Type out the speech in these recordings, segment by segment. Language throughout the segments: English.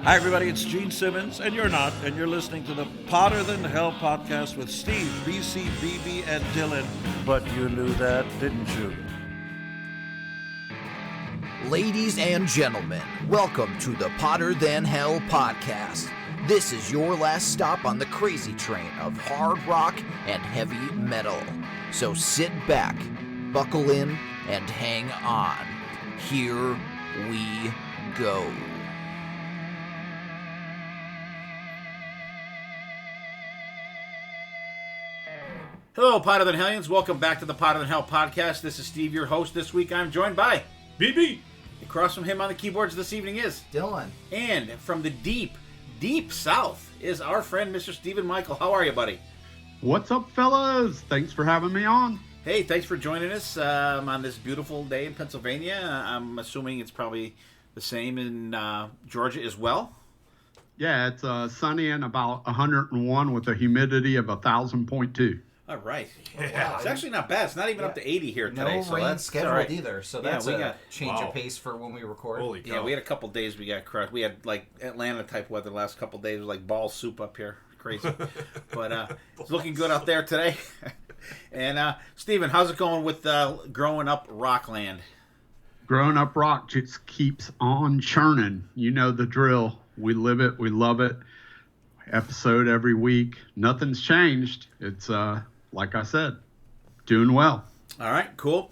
Hi, everybody. It's Gene Simmons, and you're not, and you're listening to the Potter Than Hell podcast with Steve, BC, BB, and Dylan. But you knew that, didn't you? Ladies and gentlemen, welcome to the Potter Than Hell podcast. This is your last stop on the crazy train of hard rock and heavy metal. So sit back, buckle in, and hang on. Here we go. Hello, Potter Than Hellions. Welcome back to the Potter Than Hell podcast. This is Steve, your host. This week I'm joined by BB. Across from him on the keyboards this evening is Dylan. And from the deep, deep south is our friend, Mr. Stephen Michael. How are you, buddy? What's up, fellas? Thanks for having me on. Hey, thanks for joining us on this beautiful day in Pennsylvania. I'm assuming it's probably the same in Georgia as well. Yeah, it's sunny and about 101 with a humidity of 1,000.2. All right. Yeah. It's actually not bad. It's not even up to 80 here today. No so rain that's scheduled right. either, so that's we a got change of pace for when we record. Holy cow. Yeah, we had a couple days we got crushed. We had like Atlanta type weather the last couple days. It was like ball soup up here. Crazy. But it's looking good out there today. And Steven, how's it going with Growin Up Rockland? Growin Up Rock just keeps on churning. You know the drill. We live it. We love it. Episode every week. Nothing's changed. It's, like I said, doing well. All right, cool.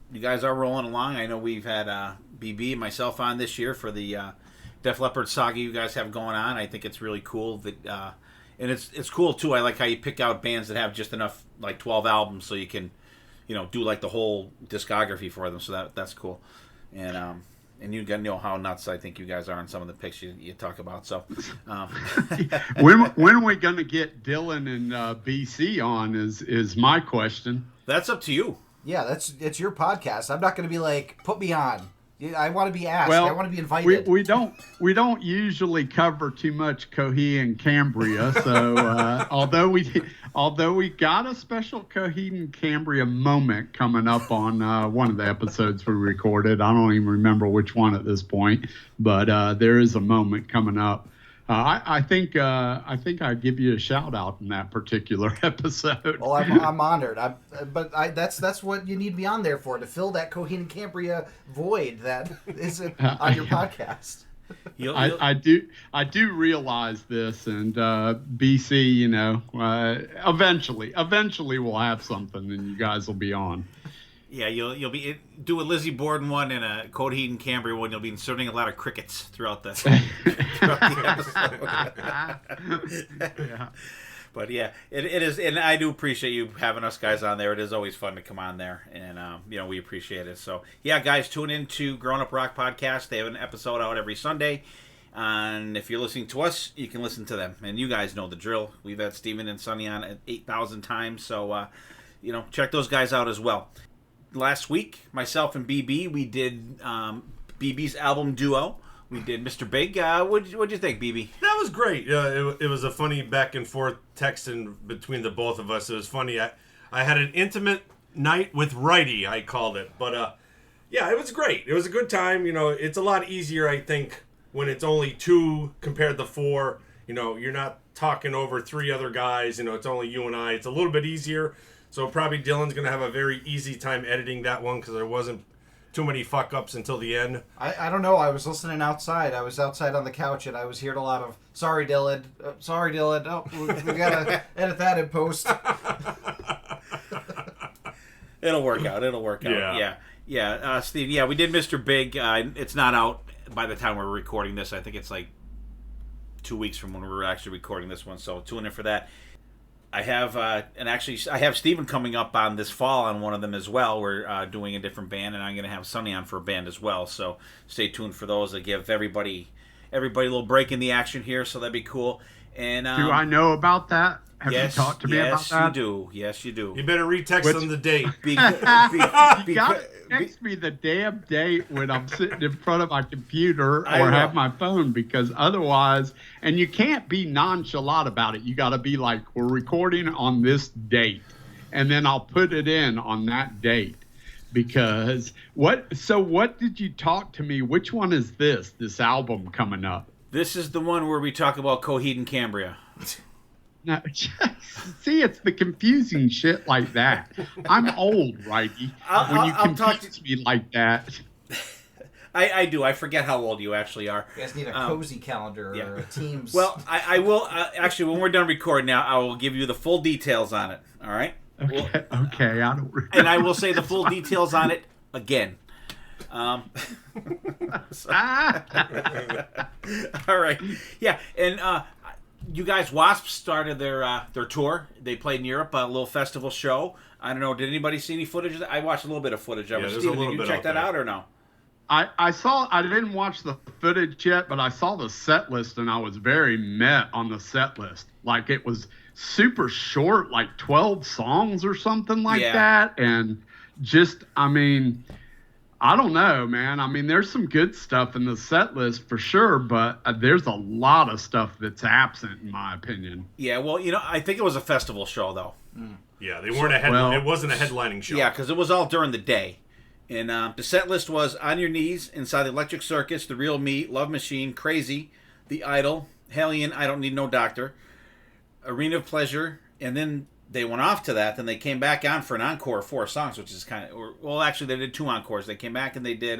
You guys are rolling along. I know we've had BB and myself on this year for the Def Leppard saga you guys have going on. I think it's really cool that, and it's cool too. I like how you pick out bands that have just enough, like 12 albums, so you can, do like the whole discography for them. So that's cool. And you know how nuts I think you guys are on some of the picks you talk about. So, when are we going to get Dylan and BC on? Is my question. That's up to you. Yeah, it's your podcast. I'm not going to be like, put me on. I want to be asked. Well, I want to be invited. We don't usually cover too much Coheed and Cambria. So although we got a special Coheed and Cambria moment coming up on one of the episodes we recorded, I don't even remember which one at this point, but there is a moment coming up. I think I'd give you a shout out in that particular episode. Well, I'm honored. That's what you need to be on there for, to fill that Coheed and Cambria void that is on your podcast. I do realize this, and BC, eventually we'll have something, and you guys will be on. Yeah, you'll be do a Lizzie Borden one and a Coheed and Cambria one. You'll be inserting a lot of crickets throughout the episode. Yeah. But yeah, it is, and I do appreciate you having us guys on there. It is always fun to come on there, and we appreciate it. So yeah, guys, tune in to Growin Up Rock Podcast. They have an episode out every Sunday, and if you're listening to us, you can listen to them. And you guys know the drill. We've had Steven and Sonny on 8,000 times, so check those guys out as well. Last week, myself and BB, we did BB's album duo. We did Mr. Big. What'd you think, BB? That was great. It was a funny back and forth texting between the both of us. It was funny. I had an intimate night with Wrighty, I called it. But yeah, it was great. It was a good time. It's a lot easier, I think, when it's only two compared to four. You're not talking over three other guys. It's only you and I. It's a little bit easier. So probably Dylan's going to have a very easy time editing that one because there wasn't too many fuck-ups until the end. I don't know. I was listening outside. I was outside on the couch, and I was hearing a lot of, sorry, Dylan. Sorry, Dylan. Oh, we got to edit that in post. It'll work out. Yeah. Steve, we did Mr. Big. It's not out by the time we're recording this. I think it's like 2 weeks from when we were actually recording this one, so tune in for that. I have Steven coming up on this fall on one of them as well. We're doing a different band, and I'm going to have Sonny on for a band as well. So stay tuned for those. I give everybody a little break in the action here, so that'd be cool. And do I know about that? Have you talked to me about that? Yes, you do. You better retext them the date. You got to text me the damn date when I'm sitting in front of my computer or have my phone, because otherwise, and you can't be nonchalant about it. You got to be like, we're recording on this date, and then I'll put it in on that date. Because what did you talk to me? Which one is this album coming up? This is the one where we talk about Coheed and Cambria. No, see, it's the confusing shit like that. I'm old, Righty. When you confuse me like that. I do. I forget how old you actually are. You guys need a cozy calendar or a Teams. Well, I will actually, when we're done recording now, I will give you the full details on it. All right. Okay. I don't. And I will say the full details on it again. All right. Yeah, and you guys, Wasp started their tour. They played in Europe, a little festival show. I don't know. Did anybody see any footage of that? I watched a little bit of footage of it. There's Steven, a little did you bit check that out or no? I didn't watch the footage yet, but I saw the set list and I was very met on the set list. Like it was super short, like 12 songs or something like that. And just, I mean, I don't know, man. I mean, there's some good stuff in the set list for sure, but there's a lot of stuff that's absent in my opinion. Yeah, well, I think it was a festival show though. Yeah, they weren't it wasn't a headlining show. Yeah, because it was all during the day. And the set list was On Your Knees, Inside the Electric Circus, The Real Me, Love Machine, Crazy, The Idol, Hellion, I Don't Need No Doctor, Arena of Pleasure, and then they went off to that. Then they came back on for an encore of 4 songs, which is kind of... Well, actually, they did 2 encores. They came back and they did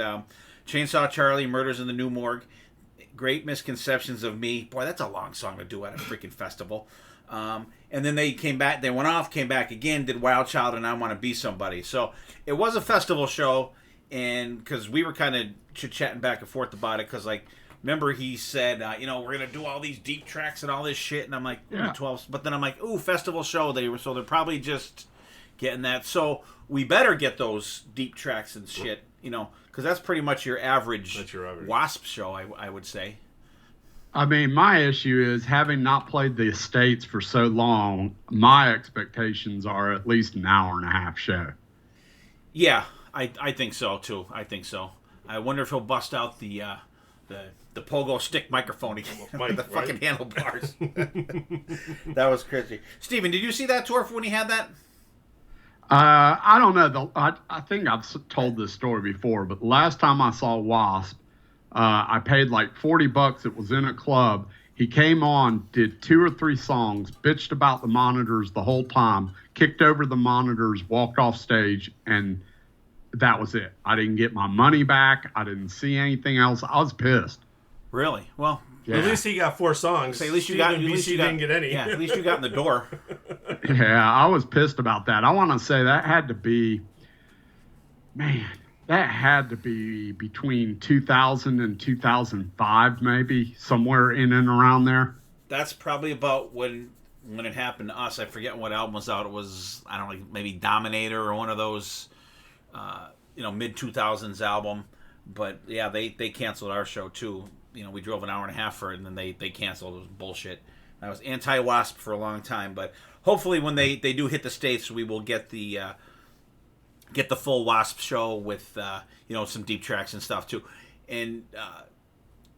Chainsaw Charlie, Murders in the New Morgue, Great Misconceptions of Me. Boy, that's a long song to do at a freaking festival. And then they came back, they went off, came back again, did Wild Child and I Want to Be Somebody. So it was a festival show, and because we were kind of chit-chatting back and forth about it, because, like, remember he said, we're going to do all these deep tracks and all this shit, and I'm like, 12, but then I'm like, ooh, festival show. So they're probably just getting that. So we better get those deep tracks and shit, because that's pretty much your average, Wasp show, I would say. I mean, my issue is having not played the Estates for so long, my expectations are at least an hour and a half show. Yeah, I think so, too. I think so. I wonder if he'll bust out the pogo stick microphone again with the fucking handlebars. That was crazy. Steven, did you see that tour when he had that? I don't know. I think I've told this story before, but the last time I saw Wasp, I paid like $40. It was in a club. He came on, did 2 or 3 songs, bitched about the monitors the whole time, kicked over the monitors, walked off stage, and that was it. I didn't get my money back. I didn't see anything else. I was pissed. Really? Well, at least he got 4 songs. So at least you got. Didn't get any. Yeah, at least you got in the door. Yeah, I was pissed about that. I want to say that had to be, man. That had to be between 2000 and 2005, maybe, somewhere in and around there. That's probably about when it happened to us. I forget what album was out. It was, I don't know, maybe Dominator or one of those, mid-2000s album. But, yeah, they canceled our show, too. We drove an hour and a half for it, and then they canceled. It was bullshit. I was anti-Wasp for a long time. But hopefully when they do hit the States, we will get the full Wasp show with some deep tracks and stuff too, and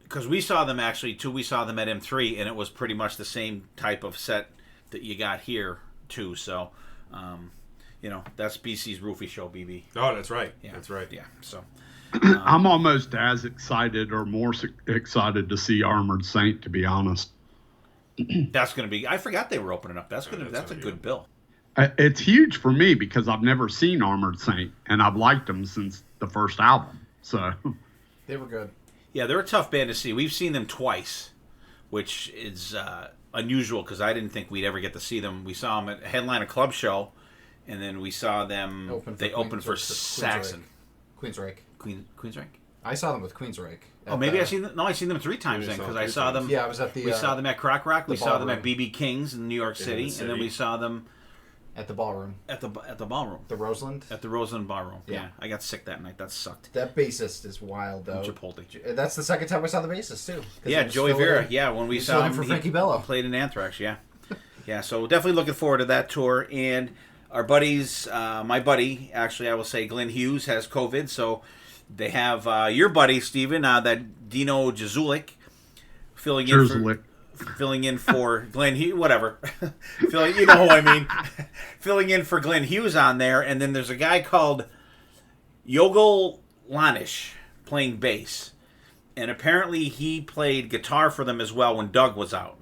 because we saw them actually too, we saw them at M3 and it was pretty much the same type of set that you got here too. So, that's BC's Roofie show, BB. Oh, that's right. Yeah, that's right. Yeah. So I'm almost as excited or more excited to see Armored Saint, to be honest. That's going to be. I forgot they were opening up. That's a good bill. It's huge for me because I've never seen Armored Saint, and I've liked them since the first album. So they were good. Yeah, they're a tough band to see. We've seen them twice, which is unusual because I didn't think we'd ever get to see them. We saw them at Headliner Club show, and then we saw them. They opened for Saxon. Queensryche. Queensryche? I saw them with Queensryche. Oh, maybe I seen them. No, I seen them 3 times then because I saw them. Yeah, I was at the. We saw them at Croc Rock. We saw them at ballroom. BB King's in New York City, and then we saw them at the ballroom. At the ballroom. The Roseland. At the Roseland ballroom. Yeah, I got sick that night. That sucked. That bassist is wild though. Chipotle. That's the second time I saw the bassist too. Yeah, Joey Vera. Yeah, when we saw him for Frankie Bello. Played in Anthrax. Yeah, yeah. So definitely looking forward to that tour. And our buddies, my buddy, actually, I will say, Glenn Hughes has COVID, so. They have your buddy, Steven, that Dino Jazulik, filling in for Glenn Hughes, whatever. You know who I mean. Filling in for Glenn Hughes on there. And then there's a guy called Yogol Lanish playing bass. And apparently he played guitar for them as well when Doug was out.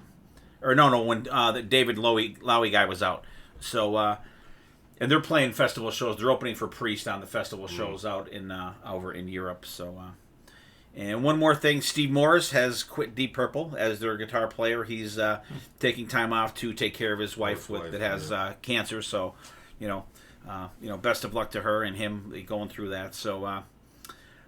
Or no, when the David Lowy guy was out. So, and they're playing festival shows. They're opening for Priest on the festival shows out in over in Europe. So, and one more thing, Steve Morris has quit Deep Purple as their guitar player. He's taking time off to take care of his wife that has cancer. So, best of luck to her and him going through that. So,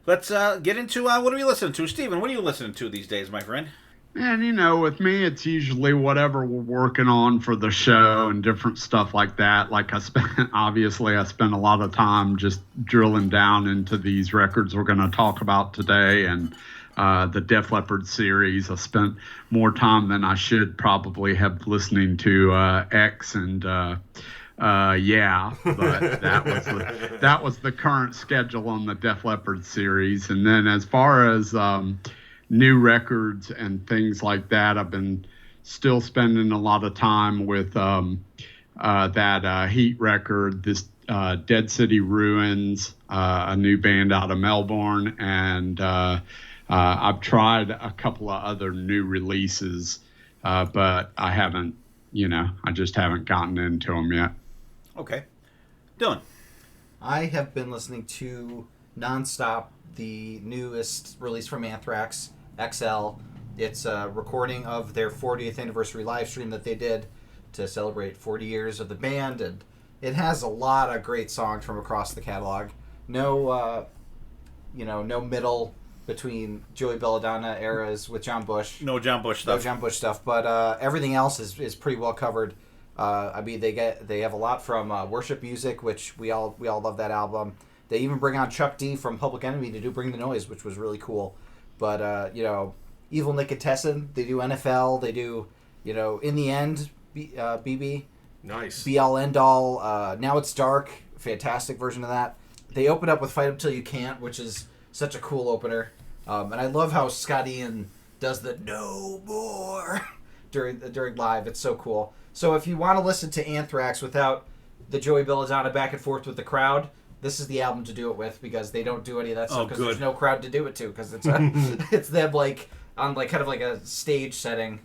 let's get into what are we listening to, Steven? What are you listening to these days, my friend? And, with me, it's usually whatever we're working on for the show and different stuff like that. Like I spent a lot of time just drilling down into these records we're going to talk about today and the Def Leppard series. I spent more time than I should probably have listening to X and but that was the current schedule on the Def Leppard series. And then as far as new records and things like that, I've been still spending a lot of time with that Heat record, this Dead City Ruins, a new band out of Melbourne, and I've tried a couple of other new releases, but I haven't, I just haven't gotten into them yet. Okay. Dylan. I have been listening to nonstop the newest release from Anthrax, XL. It's a recording of their 40th anniversary live stream that they did to celebrate 40 years of the band, and it has a lot of great songs from across the catalog. No middle between Joey Belladonna eras with John Bush. No John Bush stuff. But everything else is pretty well covered. They have a lot from Worship Music, which we all love that album. They even bring on Chuck D from Public Enemy to do Bring the Noise, which was really cool. But, Evil Nick and Tessin, they do NFL, they do, In the End, BB. Nice. Be All End All, Now It's Dark, fantastic version of that. They open up with Fight Up Till You Can't, which is such a cool opener. And I love how Scott Ian does the no more during live. It's so cool. So if you want to listen to Anthrax without the Joey Belladonna back and forth with the crowd, this is the album to do it with, because they don't do any of that stuff because there's no crowd to do it to, because it's it's them on kind of like a stage setting.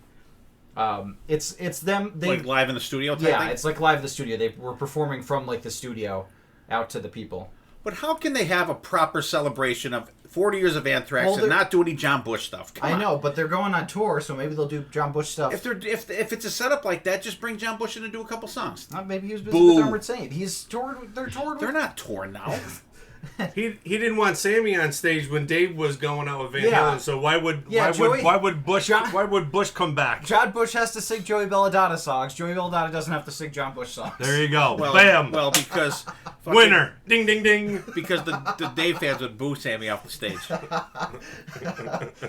It's them like live in the studio type thing? It's like live in the studio. They were performing from the studio out to the people. But how can they have a proper celebration of 40 years of Anthrax and not do any John Bush stuff? Come on. I know, but they're going on tour, so maybe they'll do John Bush stuff. If it's a setup like that, just bring John Bush in and do a couple songs. Maybe he was busy with Armored Saint. He's toured. They're not touring now. He didn't want Sammy on stage when Dave was going out with Van Halen. So why would Bush come back? John Bush has to sing Joey Belladonna songs. Joey Belladonna doesn't have to sing John Bush songs. There you go. Bam. Well, because winner. Ding ding ding. Because the Dave fans would boo Sammy off the stage.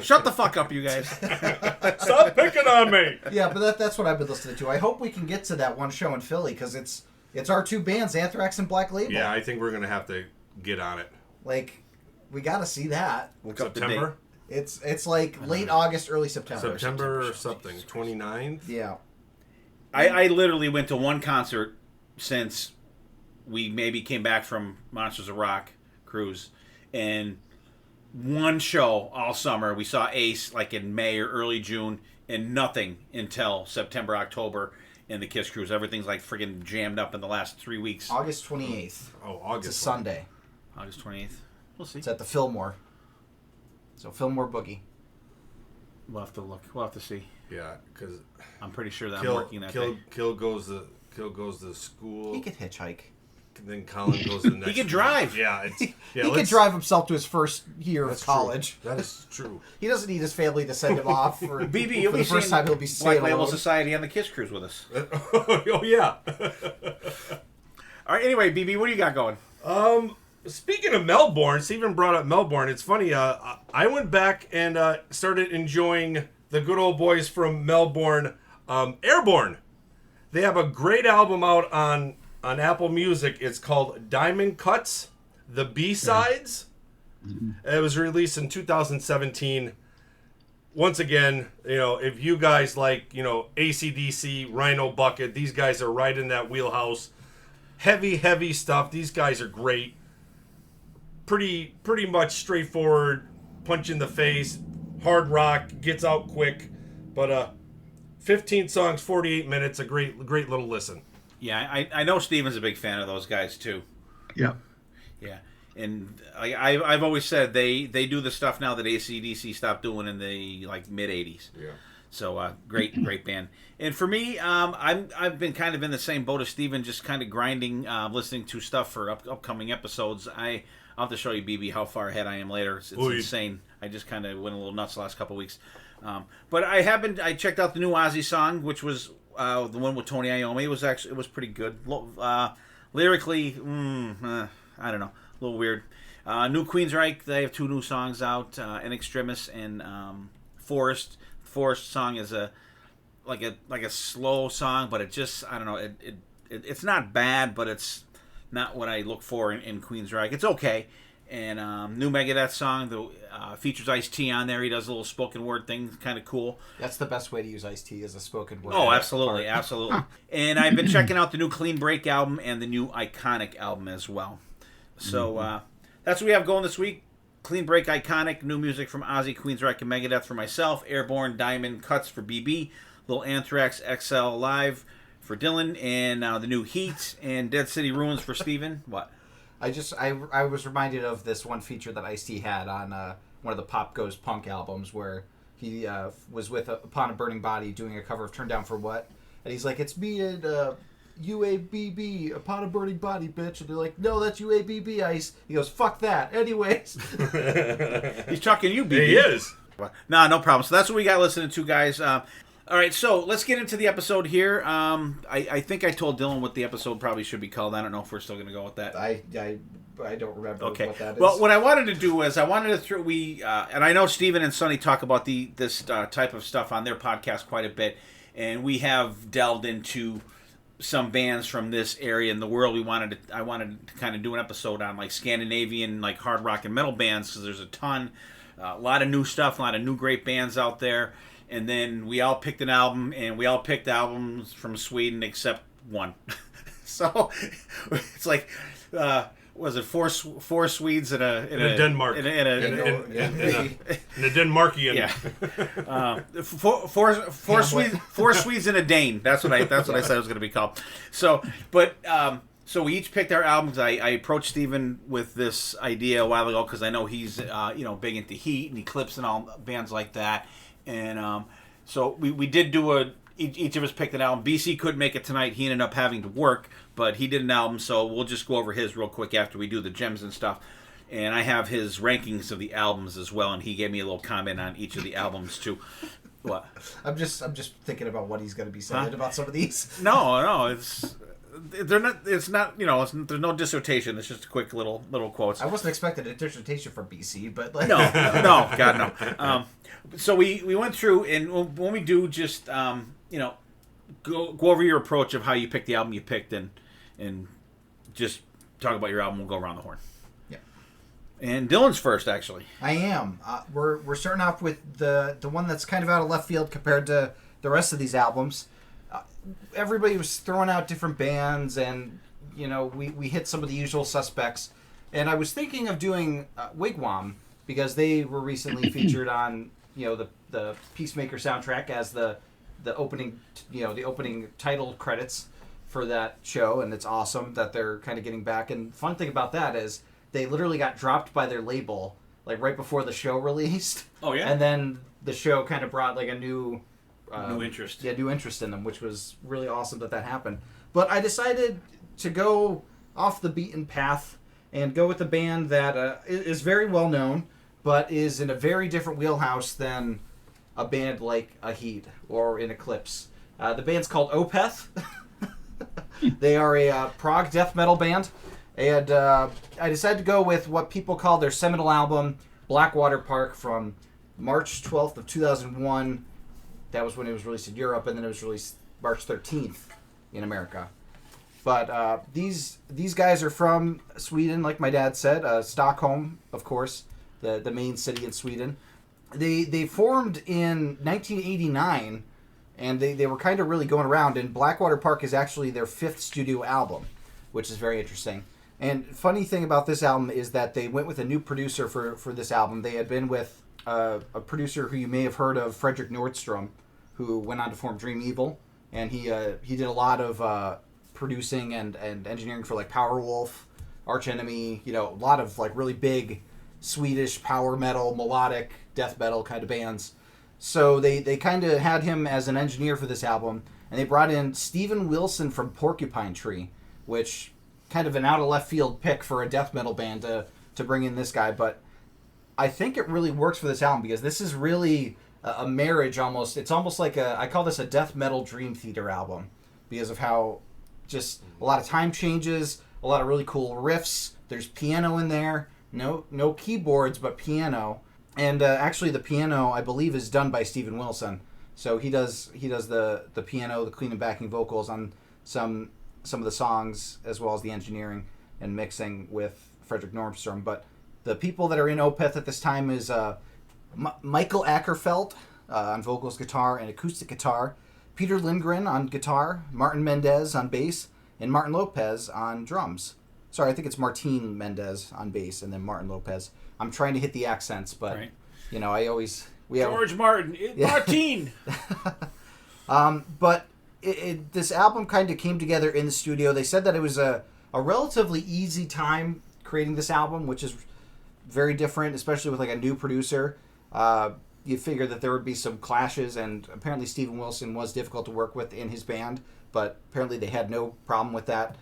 Shut the fuck up, you guys. Stop picking on me. Yeah, but that's what I've been listening to. I hope we can get to that one show in Philly, because it's our two bands, Anthrax and Black Label. Yeah, I think we're gonna have to get on it. We got to see that. September? It's late August, early September. September or something. 29th? Yeah. I literally went to one concert since we maybe came back from Monsters of Rock cruise, and one show all summer. We saw Ace in May or early June, and nothing until September, October. In the Kiss Cruise, everything's friggin' jammed up in the last 3 weeks. August 28th. Oh, August. It's a Sunday. August 28th. We'll see. It's at the Fillmore. So Fillmore Boogie. We'll have to look. We'll have to see. Yeah, because I'm pretty sure that I'm working that day. Kill goes to school. He could hitchhike. Then Colin goes to the next. He could drive. Yeah, he could drive himself to his first year of college. True. That is true. He doesn't need his family to send him off for BB. You'll for be the first time he'll be Black staying Label alone. Society on the Kiss Cruise with us. Oh yeah. All right. Anyway, BB, what do you got going? Speaking of Melbourne, Steven brought up Melbourne. It's funny. I went back and started enjoying the good old boys from Melbourne, Airborne. They have a great album out on Apple Music. It's called Diamond Cuts, the B-Sides. It was released in 2017. Once again, if you guys like, AC/DC, Rhino Bucket, these guys are right in that wheelhouse. Heavy stuff. These guys are great. Pretty much straightforward, punch in the face, hard rock, gets out quick, but 15 songs, 48 minutes, a great little listen. Yeah, I know Steven's a big fan of those guys too. Yep. Yeah, and I've always said they do the stuff now that AC/DC stopped doing in the mid '80s. Yeah. So great band. And for me, I've been kind of in the same boat as Steven, just kind of grinding, listening to stuff for upcoming episodes. I'll have to show you, BB, how far ahead I am later. It's insane. I just kind of went a little nuts the last couple of weeks. But I checked out the new Ozzy song, which was the one with Tony Iommi. It was pretty good. Lyrically, I don't know, a little weird. New Queensryche, they have 2 new songs out, In Extremis and Forest. Forest song is a slow song, but it just, I don't know, it's not bad, but it's not what I look for in Queensryche. It's okay. And new Megadeth song features Ice-T on there. He does a little spoken word thing, kind of cool. That's the best way to use Ice-T, as a spoken word. Oh, absolutely. And I've been checking out the new Clean Break album and the new Iconic album as well. So that's what we have going this week. Clean Break, Iconic, new music from Ozzy, Queensryche, and Megadeth for myself. Airborne, Diamond, Cuts for BB. Little Anthrax, XL Live for Dylan. And the new Heat and Dead City Ruins for Steven. What? I was reminded of this one feature that Ice-T had on one of the Pop Goes Punk albums, where he was with Upon a Burning Body doing a cover of Turn Down for What? And he's like, it's me and UABB, Upon a Burning Body, bitch. And they're like, no, that's UABB, Ice. He goes, fuck that. Anyways. He's talking you, BB. He is. No problem. So that's what we got listening to, guys. All right, so let's get into the episode here. I think I told Dylan what the episode probably should be called. I don't know if we're still going to go with that. I don't remember what that is. Well, what I wanted to do is and I know Steven and Sonny talk about this type of stuff on their podcast quite a bit, and we have delved into some bands from this area in the world. I wanted to kind of do an episode on Scandinavian hard rock and metal bands, because there's a lot of new stuff, a lot of new great bands out there. And then we all picked an album, and we all picked albums from Sweden except one. So it's was it four Swedes in a Denmark in a Denmarkian? Yeah. Four Swedes and a Dane. That's what I said it was going to be called. So we each picked our albums. I approached Steven with this idea a while ago, because I know he's big into Heat and Eclipse and all bands like that. And so we did do each of us picked an album. BC couldn't make it tonight. He ended up having to work, but he did an album, so we'll just go over his real quick after we do the gems and stuff. And I have his rankings of the albums as well, and he gave me a little comment on each of the albums too. What? I'm just thinking about what he's going to be saying about some of these. No, there's no dissertation. It's just a quick little quotes. I wasn't expecting a dissertation from BC, but no, God no. So we went through, and when we do, just go over your approach of how you picked the album you picked, and just talk about your album. We'll go around the horn. Yeah. And Dylan's first, actually. I am. We're starting off with the one that's kind of out of left field compared to the rest of these albums. Everybody was throwing out different bands, and we hit some of the usual suspects. And I was thinking of doing Wigwam, because they were recently featured on the Peacemaker soundtrack as the opening title credits for that show, and it's awesome that they're kind of getting back. And fun thing about that is they literally got dropped by their label right before the show released. Oh yeah. And then the show kind of brought a new interest. Yeah, new interest in them, which was really awesome that happened. But I decided to go off the beaten path and go with a band that is very well known, but is in a very different wheelhouse than a band like a Heat or an Eclipse. The band's called Opeth. They are a prog death metal band, and I decided to go with what people call their seminal album, Blackwater Park, from March 12th of 2001. That was when it was released in Europe, and then it was released March 13th in America. But these guys are from Sweden, like my dad said. Stockholm, of course, the main city in Sweden. They formed in 1989, and they were kind of really going around. And Blackwater Park is actually their 5th studio album, which is very interesting. And funny thing about this album is that they went with a new producer for this album. They had been with a producer who you may have heard of, Frederick Nordstrom, who went on to form Dream Evil, and he did a lot of producing and engineering for like Powerwolf, Arch Enemy, a lot of like really big Swedish power metal, melodic death metal kind of bands. So they kind of had him as an engineer for this album, and they brought in Steven Wilson from Porcupine Tree, which kind of an out of left field pick for a death metal band to bring in this guy, but I think it really works for this album because this is really a marriage almost. It's almost like I call this a death metal dream theater album because of how just a lot of time changes, a lot of really cool riffs. There's piano in there, no keyboards, but piano. And actually the piano, I believe, is done by Steven Wilson. So he does the piano, the clean and backing vocals on some of the songs, as well as the engineering and mixing with Frederick Nordstrom. But the people that are in Opeth at this time is Michael Ackerfeld on vocals, guitar, and acoustic guitar, Peter Lindgren on guitar, Martin Mendez on bass, and Martin Lopez on drums. Sorry, I think it's Martin Mendez on bass, and then Martin Lopez. I'm trying to hit the accents, but Right. I always George Martin. Martin! But this album kind of came together in the studio. They said that it was a relatively easy time creating this album, which is very different, especially with like a new producer. You figure that there would be some clashes, and apparently Steven Wilson was difficult to work with in his band, but apparently they had no problem with that.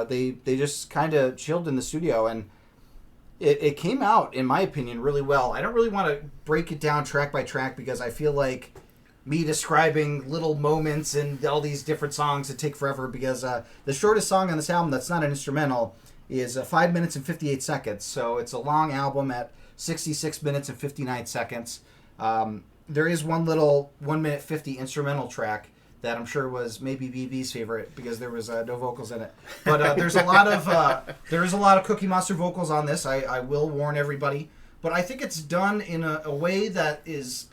They just kind of chilled in the studio, and it came out, in my opinion, really well. I don't really want to break it down track by track because I feel like me describing little moments and all these different songs that take forever, because the shortest song on this album that's not an instrumental is 5 minutes and 58 seconds. So it's a long album at 66 minutes and 59 seconds. There is one little 1 minute 50 instrumental track that I'm sure was maybe BB's favorite because there was no vocals in it. But there's a lot of Cookie Monster vocals on this. I will warn everybody. But I think it's done in a way that is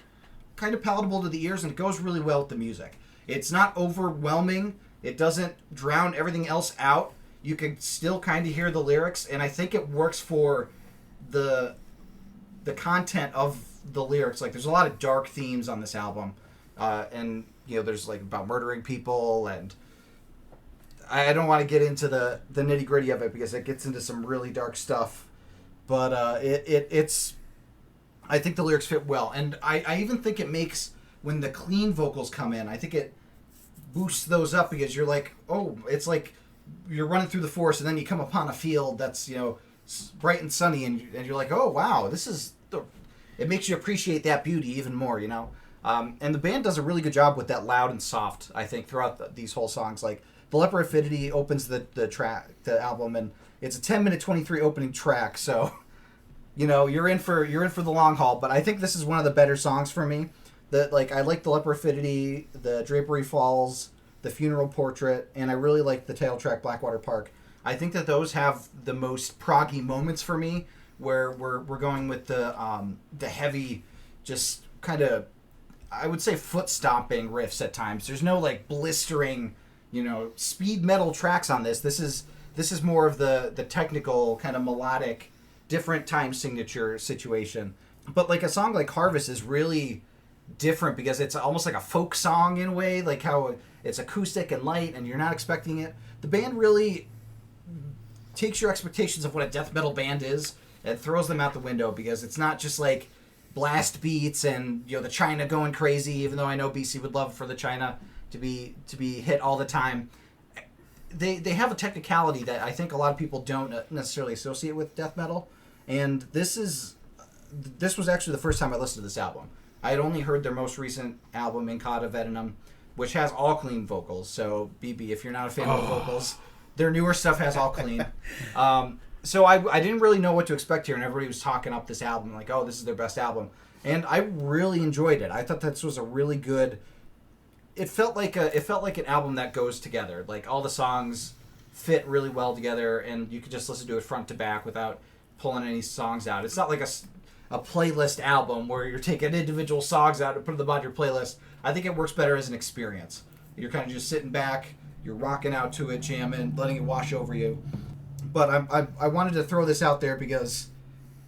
kind of palatable to the ears, and it goes really well with the music. It's not overwhelming. It doesn't drown everything else out. You can still kind of hear the lyrics, and I think it works for the content of the lyrics. Like, there's a lot of dark themes on this album, and there's like about murdering people, and I don't want to get into the nitty gritty of it because it gets into some really dark stuff. But it's I think the lyrics fit well, and I even think it makes, when the clean vocals come in, I think it boosts those up because you're like, oh, it's like you're running through the forest and then you come upon a field that's bright and sunny, and you're like, oh wow, it makes you appreciate that beauty even more, and the band does a really good job with that loud and soft, I think, throughout these whole songs. Like the Leper Affinity opens the album, and it's a 10-minute 23 opening track, so you're in for the long haul. But I think this is one of the better songs for me. I like the Leper Affinity, the Drapery Falls, the Funeral Portrait, and I really like the title track Blackwater Park. I think that those have the most proggy moments for me, where we're going with the heavy, just kind of, I would say, foot stomping riffs at times. There's no like blistering, speed metal tracks on this. This is more of the technical kind of melodic, different time signature situation. But like a song like Harvest is really different because it's almost like a folk song in a way, like how it's acoustic and light and you're not expecting it. The band really takes your expectations of what a death metal band is and throws them out the window, because it's not just like blast beats and the China going crazy, even though I know BC would love for the China to be hit all the time. They have a technicality that I think a lot of people don't necessarily associate with death metal, and this was actually the first time I listened to this album. I had only heard their most recent album, Incada Vedenum, which has all clean vocals. So BB, if you're not a fan of the vocals, their newer stuff has all clean. So I didn't really know what to expect here, and everybody was talking up this album like, oh, this is their best album. And I really enjoyed it. I thought this was a really good... It felt like an album that goes together. Like, all the songs fit really well together, and you could just listen to it front to back without pulling any songs out. It's not like a playlist album where you're taking individual songs out and putting them on your playlist. I think it works better as an experience. You're kind of just sitting back, you're rocking out to it, jamming, letting it wash over you. But I wanted to throw this out there because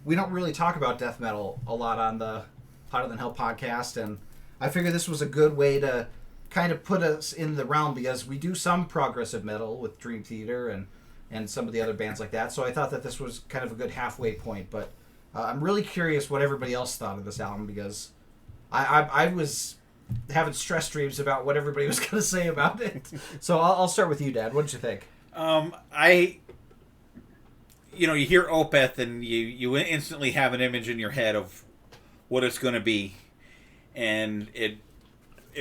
we don't really talk about death metal a lot on the Hotter Than Hell podcast, and I figured this was a good way to kind of put us in the realm, because we do some progressive metal with Dream Theater and some of the other bands like that. So I thought that this was kind of a good halfway point. But I'm really curious what everybody else thought of this album, because I was having stress dreams about what everybody was going to say about it. So I'll start with you, Dad. What did you think? You hear Opeth and you instantly have an image in your head of what it's going to be, and it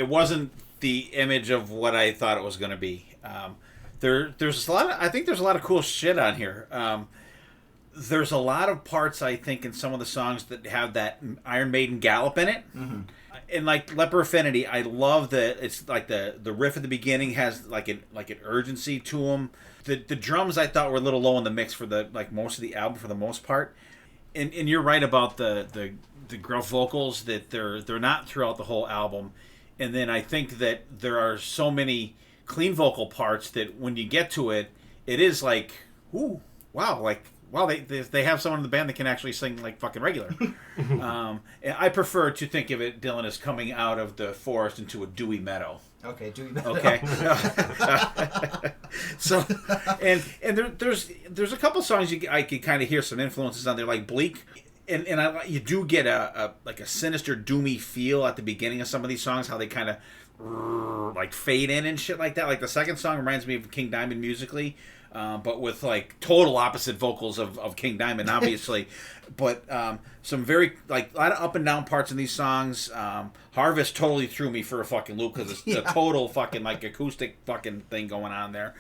wasn't the image of what I thought it was going to be. There's a lot of, I think there's a lot of cool shit on here. There's a lot of parts, I think, in some of the songs that have that Iron Maiden gallop in it. Mm-hmm. And like Leper Affinity, I love that it's like the riff at the beginning has like an urgency to them. The drums I thought were a little low in the mix for most of the album for the most part. And you're right about the gruff vocals, that they're not throughout the whole album. And then I think that there are so many clean vocal parts that when you get to it, it is like, ooh, wow, like, wow, they have someone in the band that can actually sing like fucking regular. And I prefer to think of it, Dylan, as coming out of the forest into a dewy meadow. Okay, dewy meadow. Okay. So, and there's a couple songs I could kind of hear some influences on there, like Bleak. And you do get a sinister, doomy feel at the beginning of some of these songs, how they kind of like fade in and shit like that. Like the second song reminds me of King Diamond musically, but with like total opposite vocals of King Diamond, obviously. But some very like a lot of up and down parts in these songs. Harvest totally threw me for a fucking loop, because it's a total fucking like acoustic fucking thing going on there.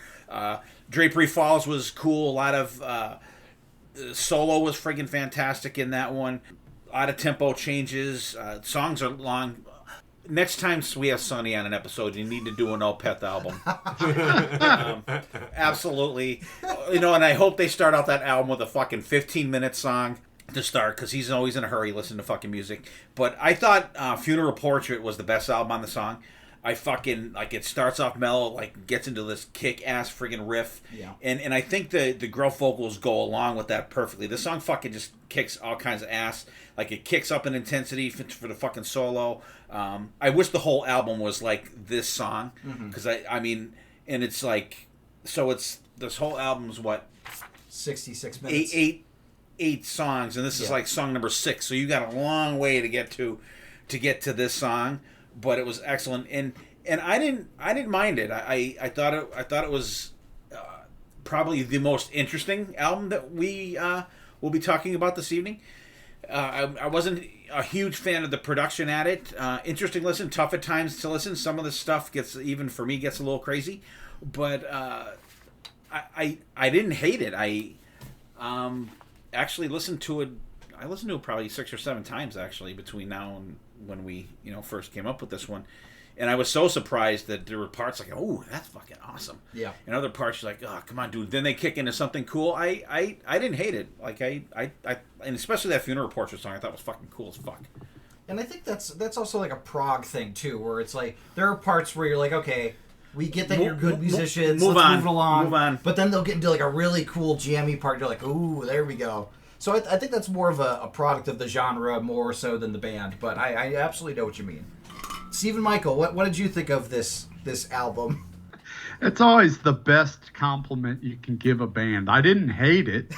Drapery Falls was cool. A lot of solo was friggin' fantastic in that one. A lot of tempo changes. Songs are long. Next time we have Sonny on an episode, you need to do an Opeth album. Absolutely. And I hope they start out that album with a fucking 15-minute song to start, because he's always in a hurry listening to fucking music. But I thought Funeral Portrait was the best album on the song. I fucking, like, it starts off mellow, like, gets into this kick-ass friggin' riff. Yeah. And I think the gruff vocals go along with that perfectly. The song fucking just kicks all kinds of ass. Like, it kicks up in intensity for the fucking solo. I wish the whole album was like this song. Because, I mean, and it's like, so it's, this whole album's what? 66 minutes. Eight songs, and this is like song number 6. So you got a long way to get to this song. But it was excellent, and I didn't mind it. I thought it was probably the most interesting album that we will be talking about this evening. I wasn't a huge fan of the production at it. Interesting listen, tough at times to listen. Some of the stuff gets, even for me, gets a little crazy, but I didn't hate it. I actually listened to it. I listened to it probably 6 or 7 times actually between now and when we first came up with this one, and I was so surprised that there were parts like, oh, that's fucking awesome, and other parts you're like, oh, come on, dude. Then they kick into something cool. I didn't hate it. Like I and especially that Funeral Portrait song I thought was fucking cool as fuck. And I think that's also like a prog thing too, where it's like there are parts where you're like, okay, we get that you're good musicians, let's move along, but then they'll get into like a really cool jammy part. You're like, ooh, there we go. So I think that's more of a product of the genre more so than the band, but I absolutely know what you mean. Stephen Michael, what did you think of this album? It's always the best compliment you can give a band. I didn't hate it.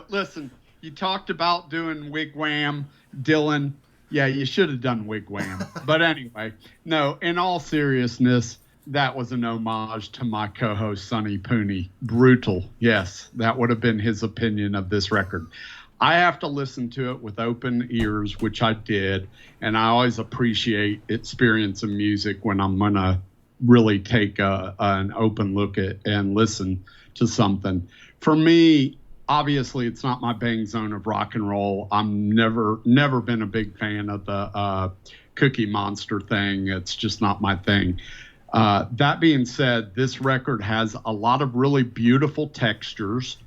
Listen, you talked about doing Wigwam, Dylan. Yeah, you should have done Wigwam. But anyway, no, in all seriousness, that was an homage to my co-host, Sonny Pooney. Brutal. Yes, that would have been his opinion of this record. I have to listen to it with open ears, which I did. And I always appreciate experience of music when I'm going to really take an open look at and listen to something. For me, obviously, it's not my bang zone of rock and roll. I'm never been a big fan of the Cookie Monster thing. It's just not my thing. That being said, this record has a lot of really beautiful textures,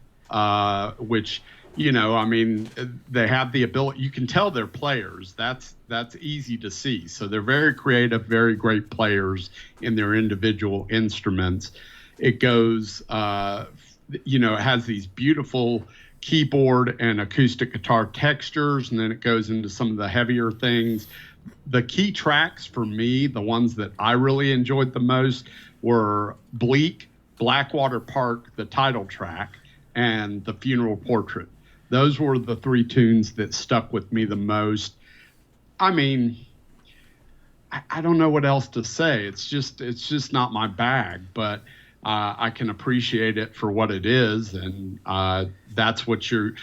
which, they have the ability. You can tell they're players. That's easy to see. So they're very creative, very great players in their individual instruments. It goes, it has these beautiful keyboard and acoustic guitar textures, and then it goes into some of the heavier things. The key tracks for me, the ones that I really enjoyed the most, were Bleak, Blackwater Park, the title track, and The Funeral Portrait. Those were the 3 tunes that stuck with me the most. I mean, I don't know what else to say. It's just not my bag, but I can appreciate it for what it is, and that's what you're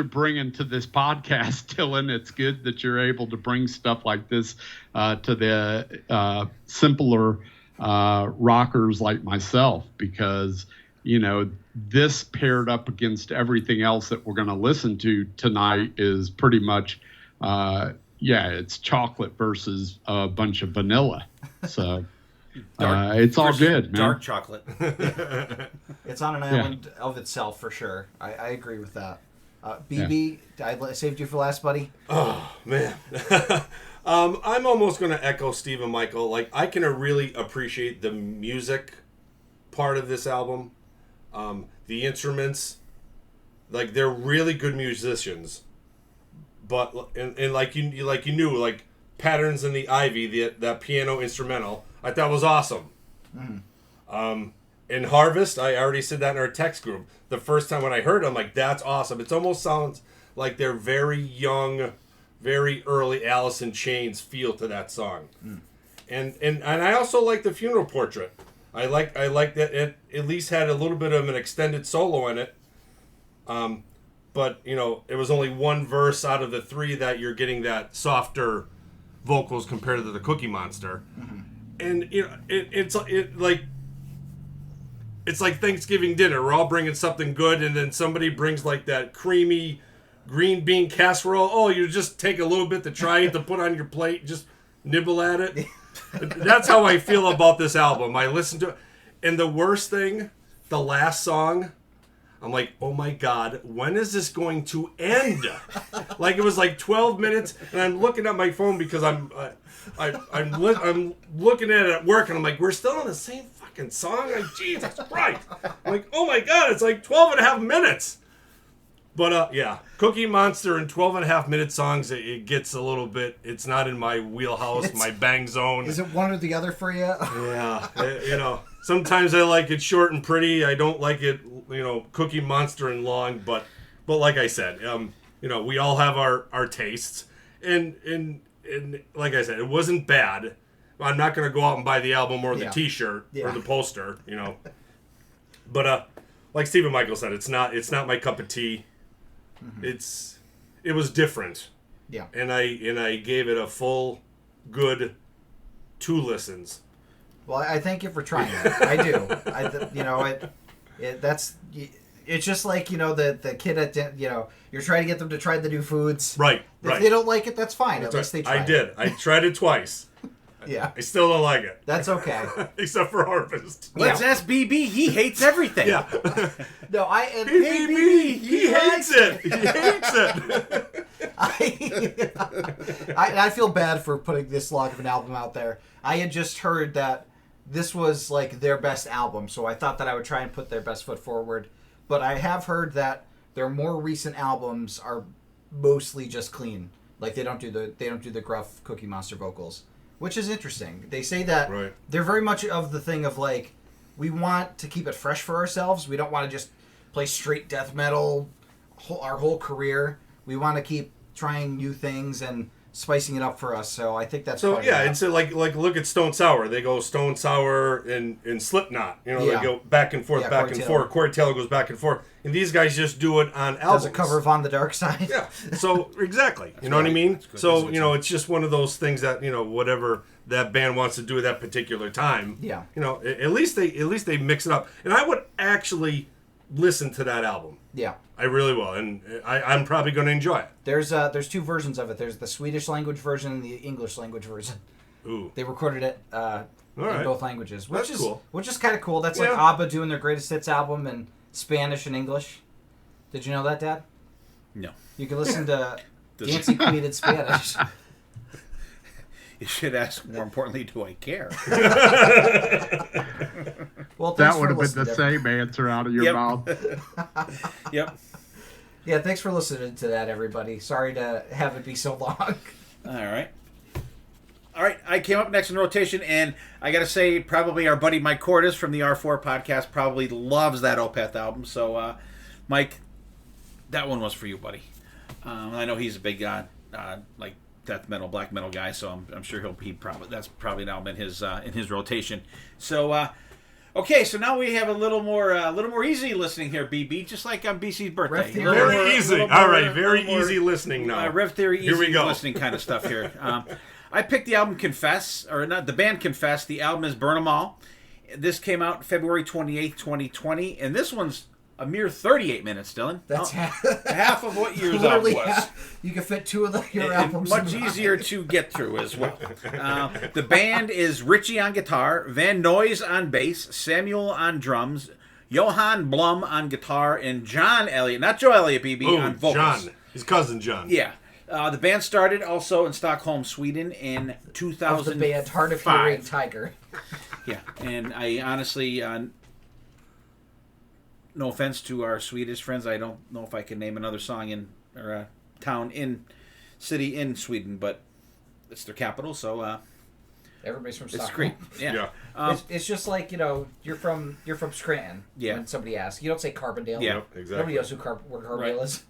bringing to this podcast, Dylan. It's good that you're able to bring stuff like this to the simpler rockers like myself, because this paired up against everything else that we're going to listen to tonight is pretty much it's chocolate versus a bunch of vanilla. So it's all good, man. Dark chocolate. It's on an island of itself for sure. I agree with that. BB, I saved you for last, buddy. Oh, man. I'm almost going to echo Steve and Michael. Like, I can really appreciate the music part of this album. The instruments, like, they're really good musicians. But, and like you knew, like, Patterns in the Ivy, that piano instrumental, I thought was awesome. In Harvest, I already said that in our text group. The first time when I heard it, I'm like, that's awesome. It almost sounds like they're very young, very early Alice in Chains feel to that song. And I also like The Funeral Portrait. I like that it at least had a little bit of an extended solo in it. But, it was only one verse out of the 3 that you're getting that softer vocals compared to the Cookie Monster. And, it's like Thanksgiving dinner. We're all bringing something good, and then somebody brings, like, that creamy green bean casserole. Oh, you just take a little bit to try it, to put on your plate, just nibble at it. That's how I feel about this album. I listen to it, and the worst thing, the last song, I'm like, oh my God, when is this going to end? Like, it was like 12 minutes, and I'm looking at my phone because I'm looking at it at work, and I'm like, we're still on the same fucking song? Like, Jesus Christ. I'm like, oh my God, it's like 12 and a half minutes. But, Cookie Monster and 12 and a half minute songs, it gets a little bit, it's not in my wheelhouse, my bang zone. Is it one or the other for you? Yeah, sometimes I like it short and pretty. I don't like it, Cookie Monster and long, but like I said, we all have our tastes. And like I said, it wasn't bad. I'm not going to go out and buy the album or the t-shirt or the poster, But, like Steve and Michael said, it's not my cup of tea. It was different. Yeah. And I gave it a full, good 2 listens. Well, I thank you for trying that. I do. It's just like, the kid at, you're trying to get them to try the new foods. Right. If they don't like it, that's fine. At least they tried. I did. I tried it twice. Yeah. I still don't like it. That's okay. Except for Harvest. Let's ask BB. He hates everything. Yeah. No, BB, he hates it. He hates it. I feel bad for putting this long of an album out there. I had just heard that this was like their best album, so I thought that I would try and put their best foot forward. But I have heard that their more recent albums are mostly just clean. Like they don't do the gruff Cookie Monster vocals, which is interesting. They say that they're very much of the thing of like, we want to keep it fresh for ourselves. We don't want to just play straight death metal our whole career. We want to keep trying new things and spicing it up for us. So I think that's so. Yeah, it's like look at Stone Sour. They go Stone Sour and Slipknot. They go back and forth, back and forth. Corey Taylor goes back and forth, and these guys just do it on albums. Does a cover of On the Dark Side. Yeah. So exactly, you know what I mean. So it's just one of those things that whatever that band wants to do at that particular time. Yeah. At least they mix it up, and I would actually listen to that album. Yeah. I really will, and I'm probably going to enjoy it. There's 2 versions of it. There's the Swedish language version and the English language version. Ooh. They recorded it in both languages, which is cool. Which is kind of cool. That's like ABBA doing their greatest hits album in Spanish and English. Did you know that, Dad? No. You can listen to Nancy Queen in Spanish. You should ask, more importantly, do I care? Well, that would have been the same answer out of your mouth. Yep. Yeah, thanks for listening to that, everybody. Sorry to have it be so long. All right. I came up next in rotation, and I got to say, probably our buddy Mike Cordes from the R4 podcast probably loves that Opeth album. So, Mike, that one was for you, buddy. I know he's a big like death metal, black metal guy, so I'm sure that's probably an album in his rotation. So, okay, so now we have a little more easy listening here, BB, just like on BC's birthday. Rev Theory. Very easy. All right, very easy listening now. Rev Theory, easy Here we go. listening kind of stuff here. I picked the album Confess, or not, the band Confess. The album is Burn 'Em All. This came out February 28th, 2020, and this one's a mere 38 minutes, Dylan. That's half of what yours album was. You can fit two of your And albums. much in easier to get through as well. The band is Richie on guitar, Van Noyes on bass, Samuel on drums, Johan Blum on guitar, and John Elliott, not Joe Elliott, BB, on vocals. John. His cousin John. Yeah. The band started also in Stockholm, Sweden in 2005. Of the band Heart of Fury Tiger. Yeah, and I honestly, no offense to our Swedish friends, I don't know if I can name another song or a city in Sweden, but it's their capital, so Everybody's from it's Stockholm. great. Yeah. It's just like, you're from Scranton. Yeah. When somebody asks, you don't say Carbondale. Yeah. Yep, exactly. Nobody knows where Carbondale is.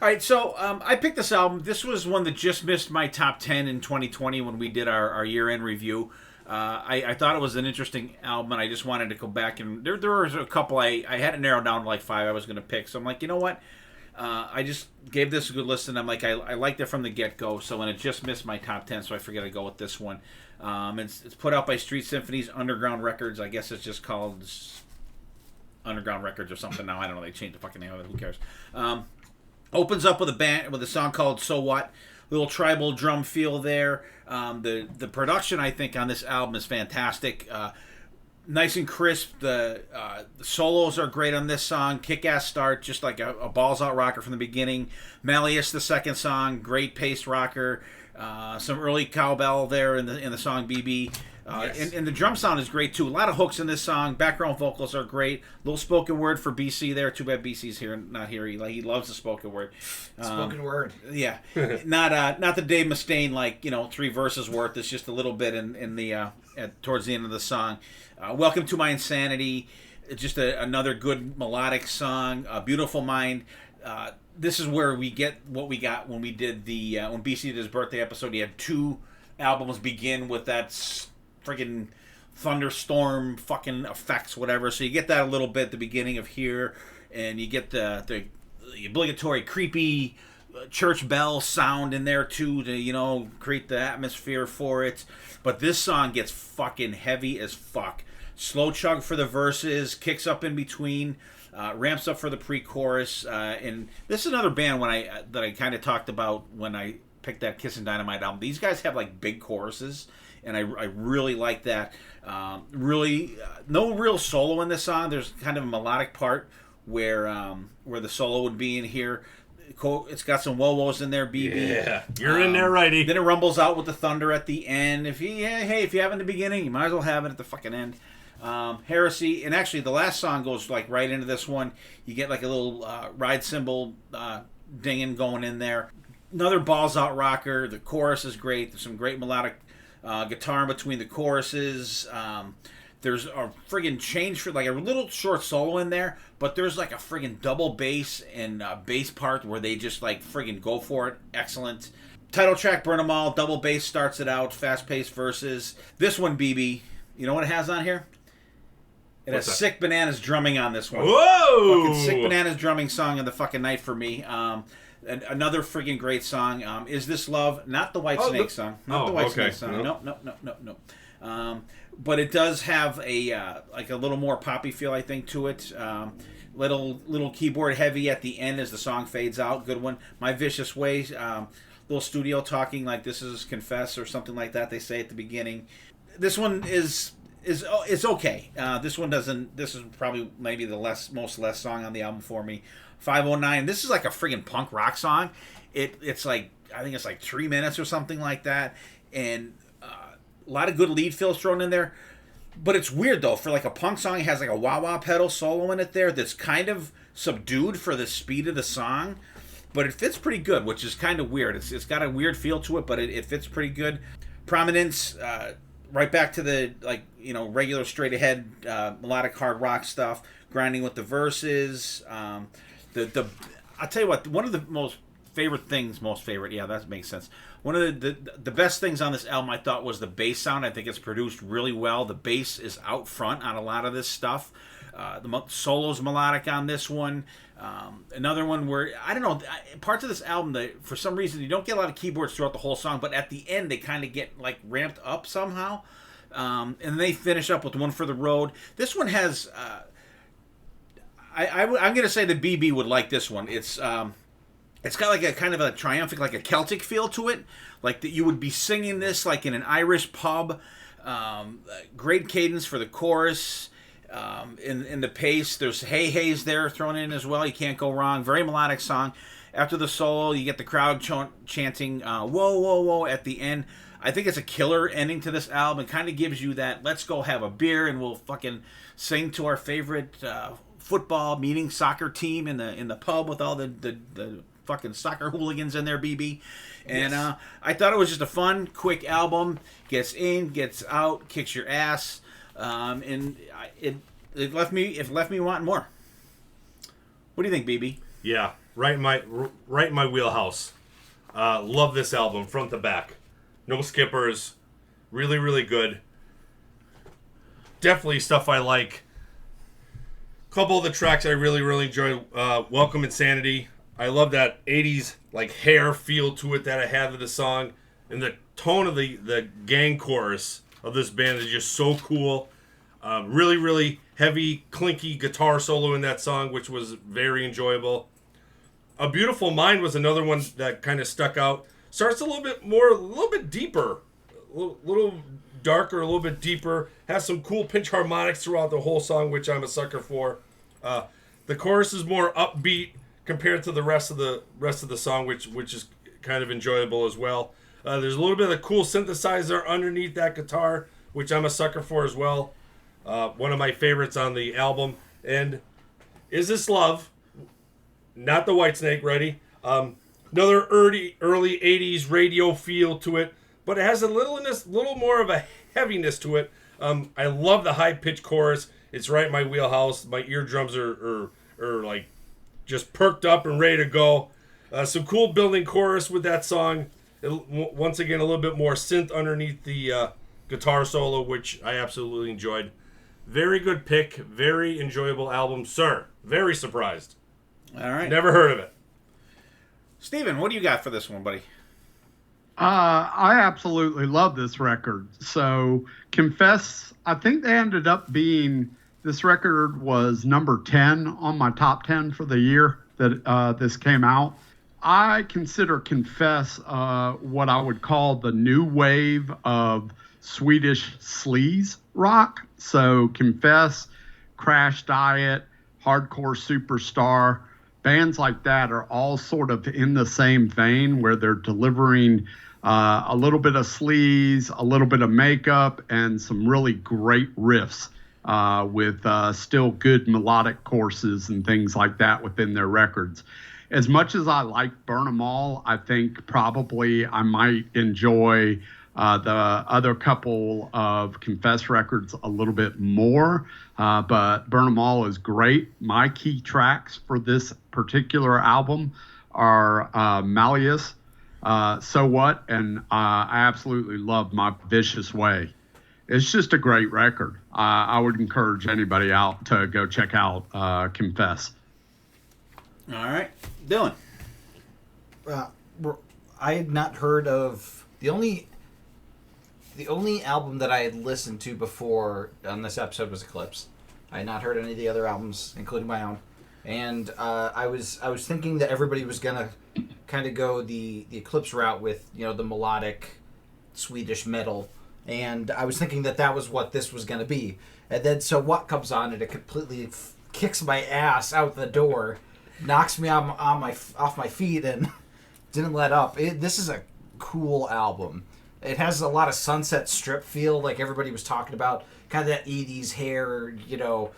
All right, so I picked this album. This was one that just missed my top 10 in 2020 when we did our year-end review. I thought it was an interesting album, and I just wanted to go back. And there was a couple I had it narrowed down to like 5 I was going to pick. So I'm like, you know what? I just gave this a good listen. I'm like, I liked it from the get-go. So when it just missed my top 10, so I figured I'd go with this one. It's put out by Street Symphony's Underground Records. I guess it's just called Underground Records or something now. I don't know. They changed the fucking name of it. Who cares? Opens up with a song called So What. Little tribal drum feel there. The production, I think, on this album is fantastic. Nice and crisp. The solos are great on this song. Kick-ass start, just like a balls-out rocker from the beginning. Malleus, the second song, great paced rocker. Some early cowbell there in the song BB. Yes. And the drum sound is great too. A lot of hooks in this song. Background vocals are great. Little spoken word for BC there. Too bad BC's not here. He loves the spoken word. Spoken word. Yeah, not the Dave Mustaine 3 verses worth. It's just a little bit in the towards the end of the song. Welcome to My Insanity. Just another good melodic song. Beautiful Mind. This is where we get what we got when we did when BC did his birthday episode. He had 2 albums begin with that friggin' thunderstorm fucking effects, whatever. So you get that a little bit at the beginning of here, and you get the obligatory creepy church bell sound in there too to create the atmosphere for it. But this song gets fucking heavy as fuck. Slow chug for the verses, kicks up in between, ramps up for the pre-chorus, and this is another band that I kind of talked about when I picked that Kiss and Dynamite album. These guys have like big choruses, and I really like that. Really, no real solo in this song. There's kind of a melodic part where the solo would be in here. It's got some whoa-whoas in there, BB. Yeah, you're in there, righty. Then it rumbles out with the thunder at the end. If you have it in the beginning, you might as well have it at the fucking end. Heresy, and actually the last song goes like right into this one. You get like a little ride cymbal dinging going in there. Another balls out rocker. The chorus is great. There's some great melodic guitar in between the choruses. There's a friggin' change for like a little short solo in there, but there's like a friggin' double bass and bass part where they just like friggin' go for it. Excellent. Title track, Burn 'Em All. Double bass starts it out. Fast-paced verses. This one, BB, you know what it has on here? It has Sick Bananas drumming on this one. Whoa! Fucking Sick Bananas drumming song of the fucking night for me. Another friggin' great song. Is This Love? Not the White Snake song. Not the White Snake song. No. But it does have a little more poppy feel, I think, to it. Little keyboard heavy at the end as the song fades out. Good one. My Vicious Ways. Little studio talking like this is Confess or something like that. They say at the beginning. This one is okay. This is probably maybe the most song on the album for me. 509. This is like a friggin' punk rock song. It's like, I think it's like 3 minutes or something like that, and a lot of good lead fills thrown in there. But it's weird though, for like a punk song, it has like a wah-wah pedal solo in it there that's kind of subdued for the speed of the song. but it fits pretty good, which is kind of weird. It's got a weird feel to it, but it fits pretty good. Prominence, right back to the regular straight ahead melodic hard rock stuff, grinding with the verses. I'll tell you what, one of the most favorite, yeah, that makes sense. One of the best things on this album I thought was the bass sound. I think it's produced really well. The bass is out front on a lot of this stuff. The solo's melodic on this one. Another one where, I don't know, parts of this album that for some reason you don't get a lot of keyboards throughout the whole song, but at the end they kind of get like ramped up somehow. And they finish up with One for the Road. This one has, I'm going to say that BB would like this one. It's got like a kind of a triumphant, like a Celtic feel to it. Like that you would be singing this like in an Irish pub. Great cadence for the chorus. In the pace, there's hey hey's there thrown in as well. You can't go wrong. Very melodic song. After the solo, you get the crowd chanting whoa, whoa, whoa at the end. I think it's a killer ending to this album. It kind of gives you that, let's go have a beer and we'll fucking sing to our favorite football, meaning soccer team in the pub with all the fucking soccer hooligans in there, BB. And yes. I thought it was just a fun, quick album. Gets in, gets out, kicks your ass. And it left me wanting more. What do you think, BB? Yeah, right in my wheelhouse. Love this album front to back. No skippers. Really, really good. Definitely stuff I like. Couple of the tracks I really, really enjoy. Welcome Insanity. I love that 80s like hair feel to it that I have of the song. And the tone of the gang chorus of this band is just so cool. Really, really heavy, clinky guitar solo in that song, which was very enjoyable. A Beautiful Mind was another one that kind of stuck out. Starts a little bit deeper, a little darker, a little bit deeper. Has some cool pinch harmonics throughout the whole song, which I'm a sucker for. The chorus is more upbeat compared to the rest of the song, which is kind of enjoyable as well. There's a little bit of cool synthesizer underneath that guitar, which I'm a sucker for as well. One of my favorites on the album. And Is This Love? Not the Whitesnake, ready? Another early 80s radio feel to it, but it has a little more of a heaviness to it. I love the high-pitched chorus. It's right in my wheelhouse. My eardrums are like just perked up and ready to go. Some cool building chorus with that song. Once again, a little bit more synth underneath the guitar solo, which I absolutely enjoyed. Very good pick. Very enjoyable album, sir. Very surprised. All right. Never heard of it. Steven, what do you got for this one, buddy? I absolutely love this record. So, Confess, I think they ended up being, this record was number 10 on my top 10 for the year that this came out. I consider Confess what I would call the new wave of Swedish sleaze rock. So, Confess, Crash Diet, Hardcore Superstar, bands like that are all sort of in the same vein where they're delivering a little bit of sleaze, a little bit of makeup, and some really great riffs with still good melodic courses and things like that within their records. As much as I like Burn 'Em All, I think probably I might enjoy the other couple of Confess records a little bit more, but Burn 'Em All is great. My key tracks for this particular album are Malleus, So What, and I absolutely love My Vicious Way. It's just a great record. I would encourage anybody out to go check out Confess. All right. Dylan. I had not heard of the only album that I had listened to before on this episode was Eclipse. I had not heard any of the other albums, including my own. And I was thinking that everybody was gonna kind of go the Eclipse route with, you know, the melodic Swedish metal, and I was thinking that was what this was gonna be. And then So What comes on, and it completely kicks my ass out the door, knocks me off my feet, and didn't let up. This is a cool album. It has a lot of Sunset Strip feel, like everybody was talking about, kind of that 80s hair, you know,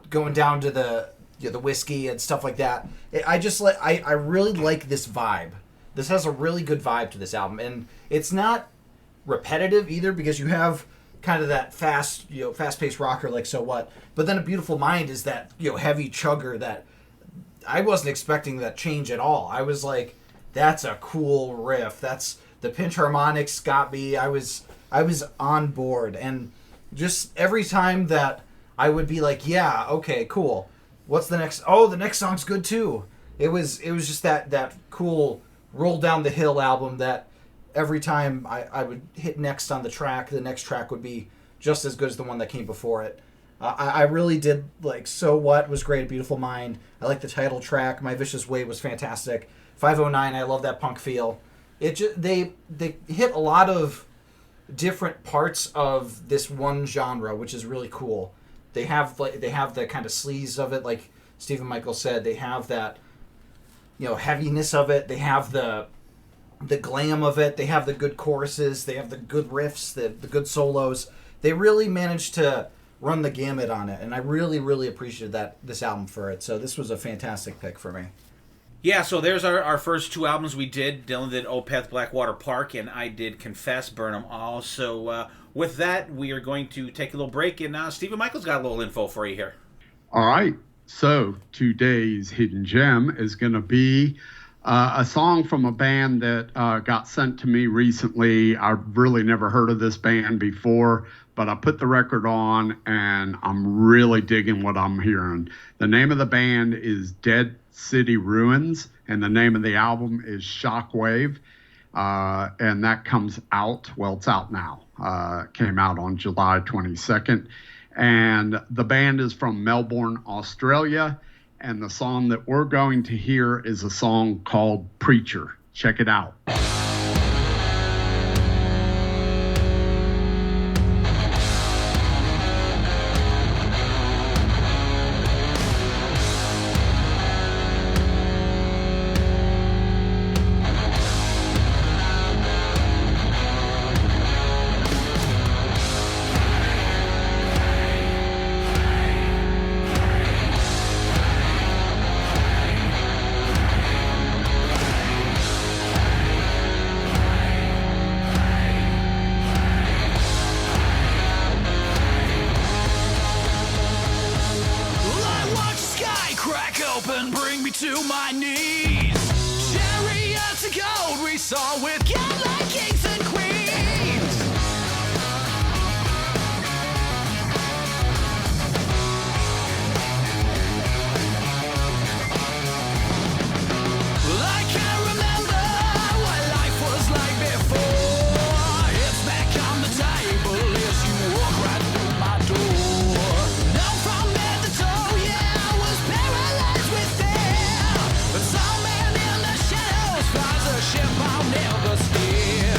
going down to the the whiskey and stuff like that. I really like this vibe. This has a really good vibe to this album, and it's not repetitive either, because you have kind of that fast-paced rocker like So What, but then A Beautiful Mind is that heavy chugger that I wasn't expecting that change at all. I was like, that's a cool riff. That's the pinch harmonics got me. I was on board, and just every time that I would be like, yeah, okay, cool. What's the next? Oh, the next song's good too. It was just that cool roll down the hill album that every time I would hit next on the track, the next track would be just as good as the one that came before it. I really did like So What was great. A Beautiful Mind. I like the title track. My Vicious Way was fantastic. 509. I love that punk feel. They hit a lot of different parts of this one genre, which is really cool. They have the kind of sleaze of it, like Stephen Michael said. They have that heaviness of it. They have the glam of it. They have the good choruses. They have the good riffs, the good solos. They really managed to run the gamut on it, and I really, really appreciated this album for it. So this was a fantastic pick for me. Yeah, so there's our first two albums we did. Dylan did Opeth, Blackwater Park, and I did Confess, Burn 'Em All. So with that, we are going to take a little break, and Stephen Michael's got a little info for you here. All right. So today's hidden gem is going to be a song from a band that got sent to me recently. I've really never heard of this band before, but I put the record on, and I'm really digging what I'm hearing. The name of the band is Dead City Ruins, and the name of the album is Shockwave, and that comes out, well, it's out now. Came out on July 22nd, and the band is from Melbourne, Australia, and the song that we're going to hear is a song called Preacher. Check it out. To my knees, chariots of gold we saw with godlike kings and queens. Well, I can't remember what life was like before. It's back on the table as you walk right through my door. No, from head to toe, yeah, I was paralyzed with fear. But some man in the shadows flies a ship I'll never steer.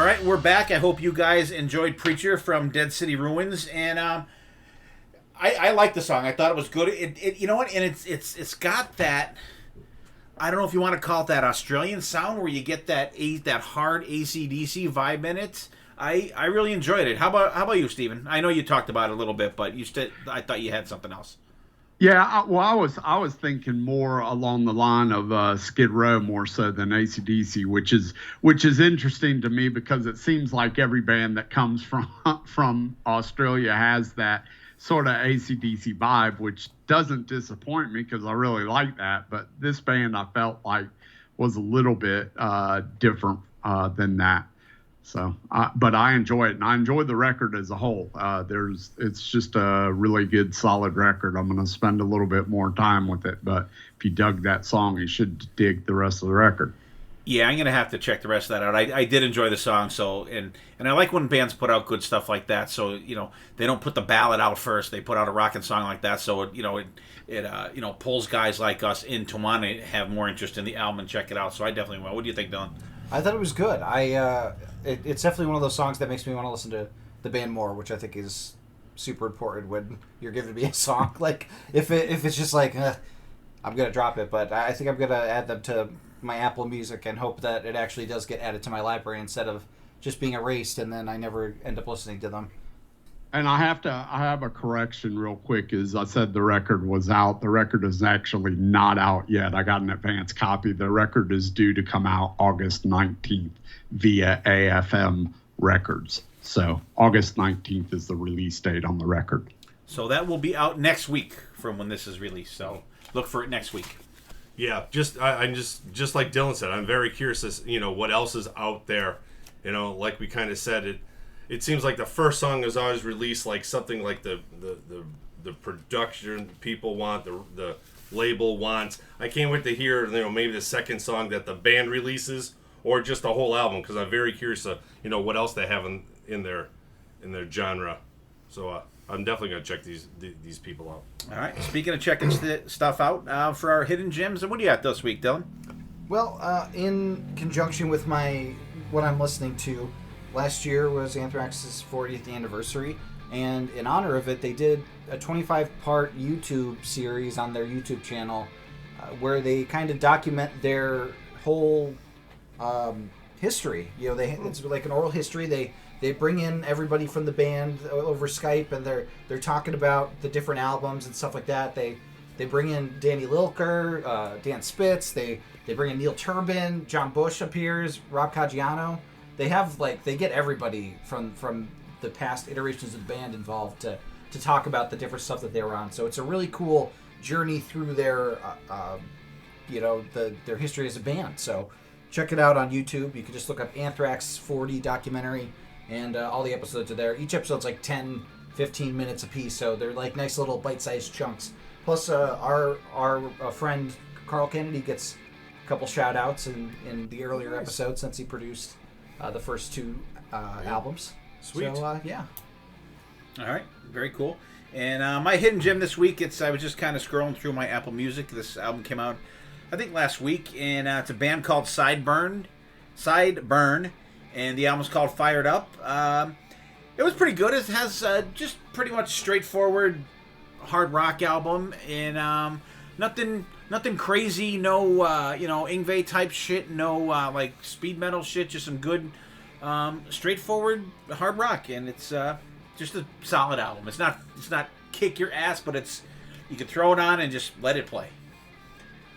right, we're back. I hope you guys enjoyed Preacher from Dead City Ruins, and I like the song. I thought it was good. It you know what? And it's got that. I don't know if you want to call it that Australian sound where you get that hard AC/DC vibe in it. I really enjoyed it. How about you, Steven? I know you talked about it a little bit, but I thought you had something else. Yeah, I was thinking more along the line of Skid Row more so than AC/DC, which is interesting to me because it seems like every band that comes from Australia has that sort of AC/DC vibe, which doesn't disappoint me because I really like that. But this band I felt like was a little bit different than that. So, but I enjoy it, and I enjoy the record as a whole. It's just a really good, solid record. I'm going to spend a little bit more time with it, but if you dug that song, you should dig the rest of the record. Yeah, I'm going to have to check the rest of that out. I did enjoy the song, so and I like when bands put out good stuff like that. So they don't put the ballad out first; they put out a rockin' song like that. So it pulls guys like us in to want to have more interest in the album and check it out. So I definitely will. What do you think, Dylan? I thought it was good. It's definitely one of those songs that makes me want to listen to the band more, which I think is super important when you're giving me a song. Like if it's just like I'm gonna drop it, but I think I'm gonna add them to my Apple Music and hope that it actually does get added to my library instead of just being erased and then I never end up listening to them. And I have a correction real quick. As I said, the record was out. The record is actually not out yet. I got an advance copy. The record is due to come out August 19th via AFM Records. So August 19th is the release date on the record. So that will be out next week from when this is released. So look for it next week. Yeah, I'm just like Dylan said, I'm very curious as what else is out there. Like we kind of said, it seems like the first song is always released like something like the production people want, the label wants. I can't wait to hear maybe the second song that the band releases or just the whole album, because I'm very curious to what else they have in their genre. So I'm definitely gonna check these people out. All right. Speaking of checking stuff out for our hidden gems, what do you got this week, Dylan? Well, in conjunction with what I'm listening to, last year was Anthrax's 40th anniversary, and in honor of it, they did a 25-part YouTube series on their YouTube channel where they kind of document their whole history. It's like an oral history. They bring in everybody from the band over Skype, and they're talking about the different albums and stuff like that. They bring in Danny Lilker, Dan Spitz. They bring in Neil Turbin. John Bush appears. Rob Caggiano. They get everybody from the past iterations of the band involved to talk about the different stuff that they were on. So it's a really cool journey through their their history as a band. So check it out on YouTube. You can just look up Anthrax 40 documentary, and all the episodes are there. Each episode's like 10, 15 minutes a piece, so they're like nice little bite-sized chunks. Plus, our friend Carl Kennedy gets a couple shout-outs in the earlier episodes since he produced the first two albums. Sweet. So, yeah. All right. Very cool. And my hidden gem this week, I was just kind of scrolling through my Apple Music. This album came out, I think, last week, and it's a band called Sideburn, and the album's called Fired Up. It was pretty good. It has just pretty much straightforward hard rock album, and nothing crazy, no Yngwie type shit, no like speed metal shit, just some good straightforward hard rock, and it's just a solid album. It's not kick your ass, but you can throw it on and just let it play.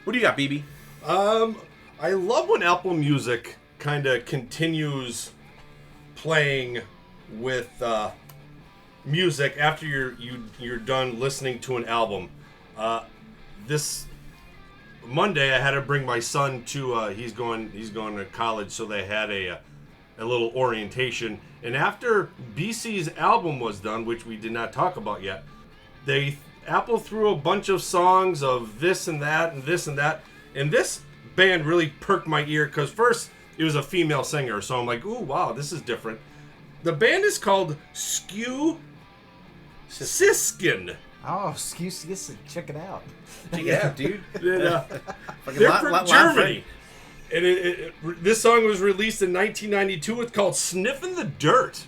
What do you got, BB? I love when Apple Music kind of continues playing with music after you're done listening to an album. This Monday I had to bring my son to he's going to college, so they had a little orientation, and after BC's album was done, which we did not talk about yet, Apple threw a bunch of songs of this and that and this and that, and this band really perked my ear because first it was a female singer, so I'm like, ooh, wow, this is different. The band is called Skew Siskin. Oh, excuse me, check it out. Check it out, dude. They're from Germany. And this song was released in 1992. It's called Sniffin' the Dirt.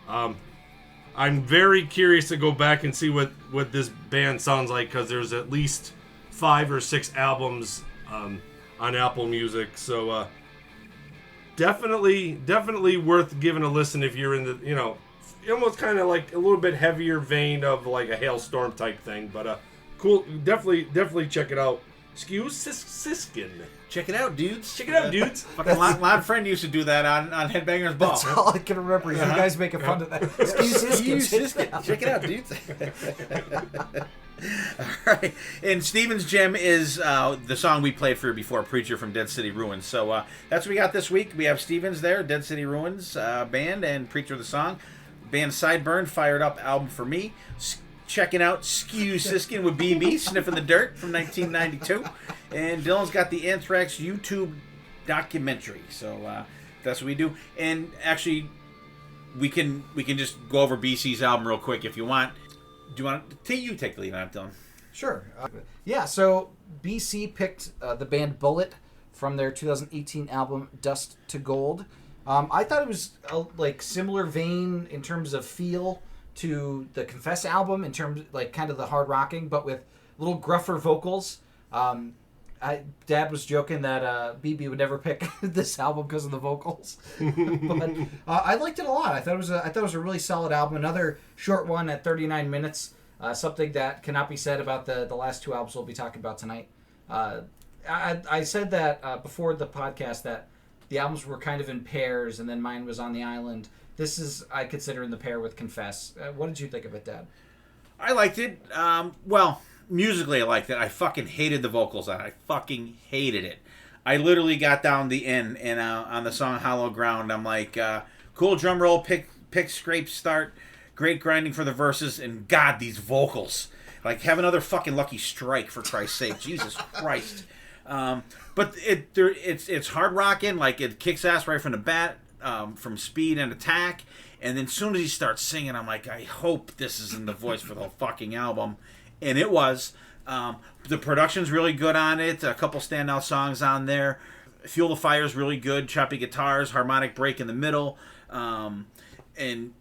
I'm very curious to go back and see what this band sounds like, because there's at least 5 or 6 albums on Apple Music. So definitely worth giving a listen if you're in the, almost kind of like a little bit heavier vein of like a Hailstorm type thing. But cool, definitely check it out. Siskin. Check it out, dudes. Check it out, dudes. Fucking Loud Friend used to do that on Headbangers Ball. That's all I can remember is you guys making fun of that. Excuse Check it out, dudes. All right. And Steven's Gem is the song we played for you before, Preacher from Dead City Ruins. So that's what we got this week. We have Steven's there, Dead City Ruins band, and Preacher the song. Band Sideburn, Fired Up album for me. Checking out Skew Siskin with BB, Sniffing the Dirt from 1992. And Dylan's got the Anthrax YouTube documentary. So that's what we do. And actually, we can just go over BC's album real quick if you want. Do you want to take the lead on it, Dylan? Sure. So BC picked the band Bullet from their 2018 album Dust to Gold. I thought it was like similar vein in terms of feel to the Confess album, in terms like kind of the hard rocking, but with little gruffer vocals. Dad was joking that BB would never pick this album because of the vocals, but I liked it a lot. I thought it was a really solid album. Another short one at 39 minutes. Something that cannot be said about the last 2 albums we'll be talking about tonight. I said that before the podcast that the albums were kind of in pairs, and then mine was on the island. This is, I consider, in the pair with Confess. What did you think of it, Dad? I liked it. Well, musically I liked it. I fucking hated the vocals on it. I fucking hated it. I literally got down the end, and on the song Hollow Ground, I'm like, cool drum roll, pick, scrape, start, great grinding for the verses, and God, these vocals. Like, have another fucking Lucky Strike, for Christ's sake. Jesus Christ. But it's hard rocking. Like, it kicks ass right from the bat. From speed and attack, and then as soon as he starts singing, I'm like, I hope this isn't the voice for the whole fucking album, and it was. The production's really good on it. A couple standout songs on there. Fuel the Fire's really good. Choppy guitars, harmonic break in the middle, and then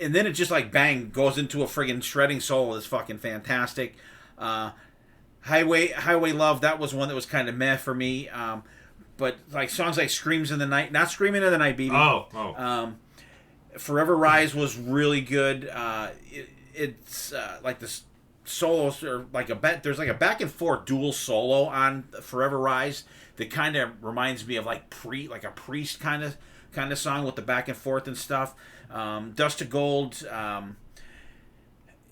it just like bang goes into a friggin' shredding solo. Is fucking fantastic. Highway Love, that was one that was kind of meh for me. But like songs like Screams in the Night, not Screaming in the Night, BB. Forever Rise was really good. It's like the solos are like there's like a back and forth dual solo on Forever Rise that kind of reminds me of like a Priest kind of song with the back and forth and stuff. Dust to Gold.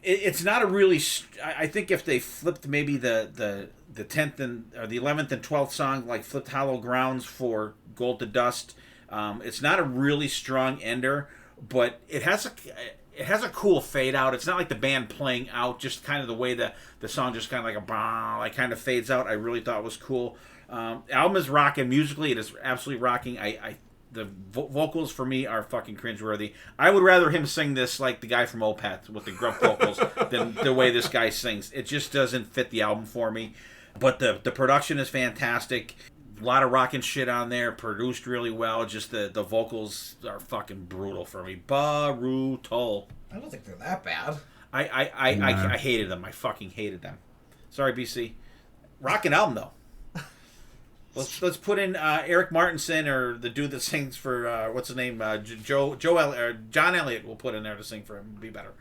It's not a really. I think if they flipped maybe the 10th or the 11th and 12th song, like flipped Hollow Grounds for Gold to Dust, it's not a really strong ender, but it has a cool fade out. It's not like the band playing out, just kind of the way the song just kind of like kind of fades out. I really thought it was cool. Album is rocking musically. It is absolutely rocking. The vocals for me are fucking cringeworthy. I would rather him sing this like the guy from Opeth with the gruff vocals than the way this guy sings. It just doesn't fit the album for me. But the production is fantastic. A lot of rocking shit on there. Produced really well. Just the vocals are fucking brutal for me. Brutal. I don't think they're that bad. I hated them. I fucking hated them. Sorry, BC. Rocking album though. Let's put in Eric Martinson, or the dude that sings for what's his name, John Elliott. We'll put in there to sing for him. It'll be better.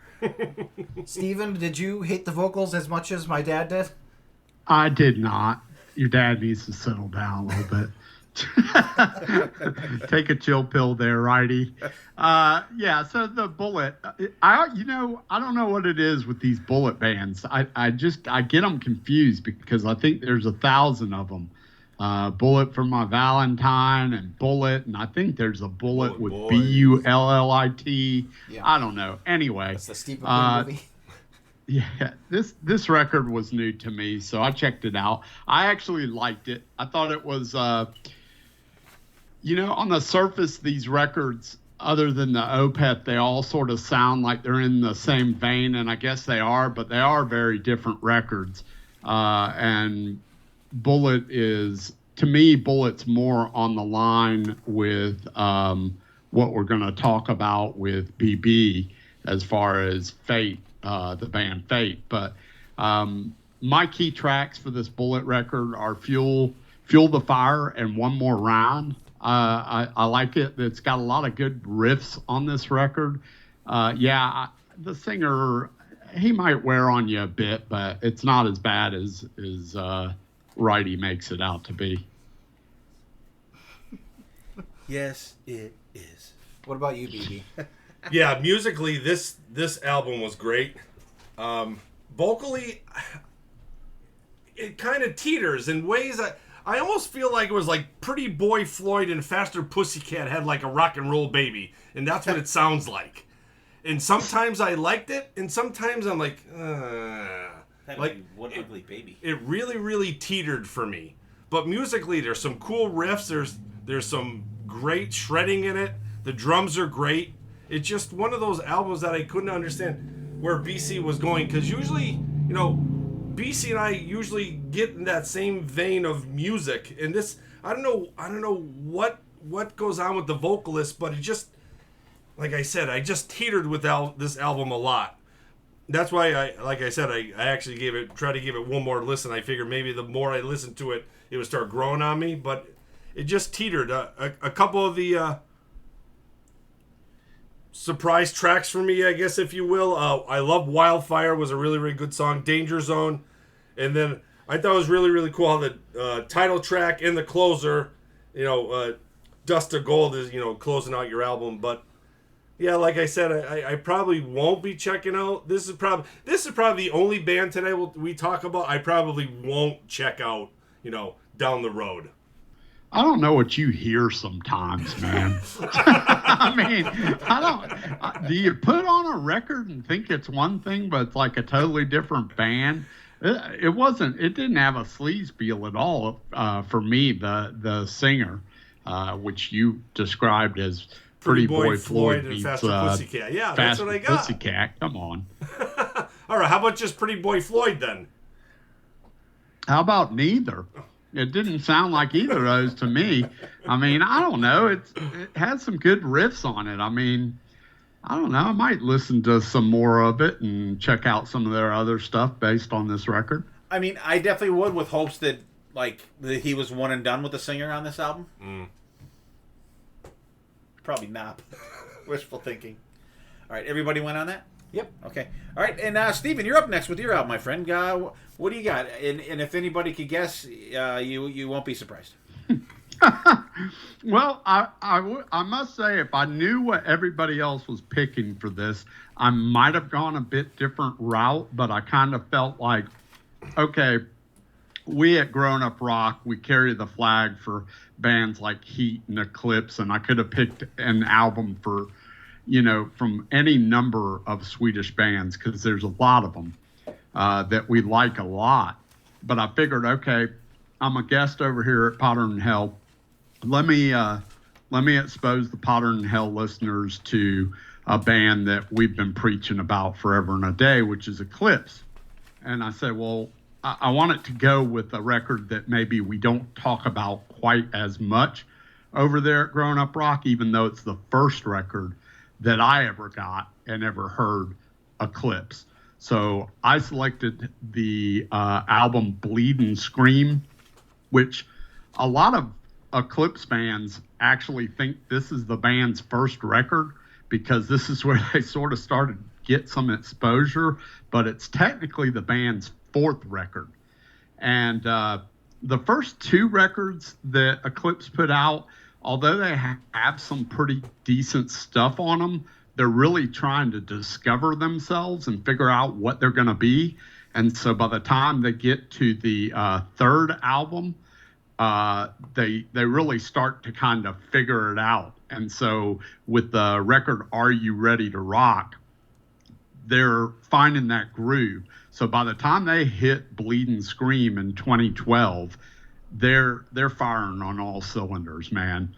Steven, did you hate the vocals as much as my dad did? I did not. Your dad needs to settle down a little bit. Take a chill pill there, righty. Yeah. So the Bullet, I don't know what it is with these Bullet bands. I get them confused because I think there's 1,000 of them. Bullet for My Valentine and Bullet, and I think there's a Bullet with Boys. Bullit. Yeah. I don't know. Anyway, That's the Steve McQueen movie. Yeah, this record was new to me, so I checked it out. I actually liked it. I thought it was, on the surface, these records, other than the Opeth, they all sort of sound like they're in the same vein, and I guess they are, but they are very different records. And Bullet is to me, Bullet's more on the line with what we're going to talk about with BB as far as Fate, the band Fate. But my key tracks for this Bullet record are Fuel the Fire and One More Round. I like it. It's got a lot of good riffs on this record. The singer, he might wear on you a bit, but it's not as bad as Wrighty makes it out to be. Yes, it is. What about you, BB? Yeah, musically, this album was great. Vocally, it kind of teeters in ways I almost feel like it was like Pretty Boy Floyd and Faster Pussycat had like a rock and roll baby, and that's what it sounds like. And sometimes I liked it, and sometimes I'm like, What ugly baby. It really, really teetered for me. But musically, there's some cool riffs. There's some great shredding in it. The drums are great. It's just one of those albums that I couldn't understand where BC was going, because usually, BC and I usually get in that same vein of music, and this, I don't know what goes on with the vocalist, but it just, like I said, I just teetered with this album a lot. That's why I actually tried to give it one more listen. I figured maybe the more I listened to it, it would start growing on me, but it just teetered. A couple of the surprise tracks for me, I guess, if you will. I love Wildfire, was a really, really good song. Danger Zone. And then I thought it was really, really cool how the title track and the closer, Dust to Gold is, closing out your album. But yeah, like I said, I probably won't be checking out. This is probably the only band today we talk about I probably won't check out, down the road. I don't know what you hear sometimes, man. I mean, do you put on a record and think it's one thing, but it's like a totally different band? It didn't have a sleaze feel at all for me, the singer, which you described as Pretty Boy Floyd and beats Faster Pussycat. Yeah, that's what I got. Pussycat, come on. All right, how about just Pretty Boy Floyd then? How about neither? It didn't sound like either of those to me. I mean, I don't know. It had some good riffs on it. I mean, I don't know. I might listen to some more of it and check out some of their other stuff based on this record. I mean, I definitely would, with hopes that he was one and done with the singer on this album. Probably not. Wishful thinking. All right, everybody went on that? Yep. Okay. All right, and Steven, you're up next with your album, my friend. What do you got? And if anybody could guess, you won't be surprised. Well, I must say, if I knew what everybody else was picking for this, I might have gone a bit different route, but I kind of felt like, okay, we at Growin Up Rock, we carry the flag for bands like Heat and Eclipse, and I could have picked an album for, from any number of Swedish bands, because there's a lot of them that we like a lot. But I figured, okay, I'm a guest over here at Potter and Hell. Let me expose the Potter and Hell listeners to a band that we've been preaching about forever and a day, which is Eclipse. And I said, well, I want it to go with a record that maybe we don't talk about quite as much over there at Growin Up Rock, even though it's the first record that I ever got and ever heard Eclipse. So I selected the album Bleed and Scream, which a lot of Eclipse fans actually think this is the band's first record, because this is where they sort of started to get some exposure, but it's technically the band's fourth record. And the first two records that Eclipse put out, although they have some pretty decent stuff on them, they're really trying to discover themselves and figure out what they're going to be. And so by the time they get to the third album, they really start to kind of figure it out. And so with the record Are You Ready to Rock, they're finding that groove. So by the time they hit Bleed and Scream in 2012, they're firing on all cylinders, man.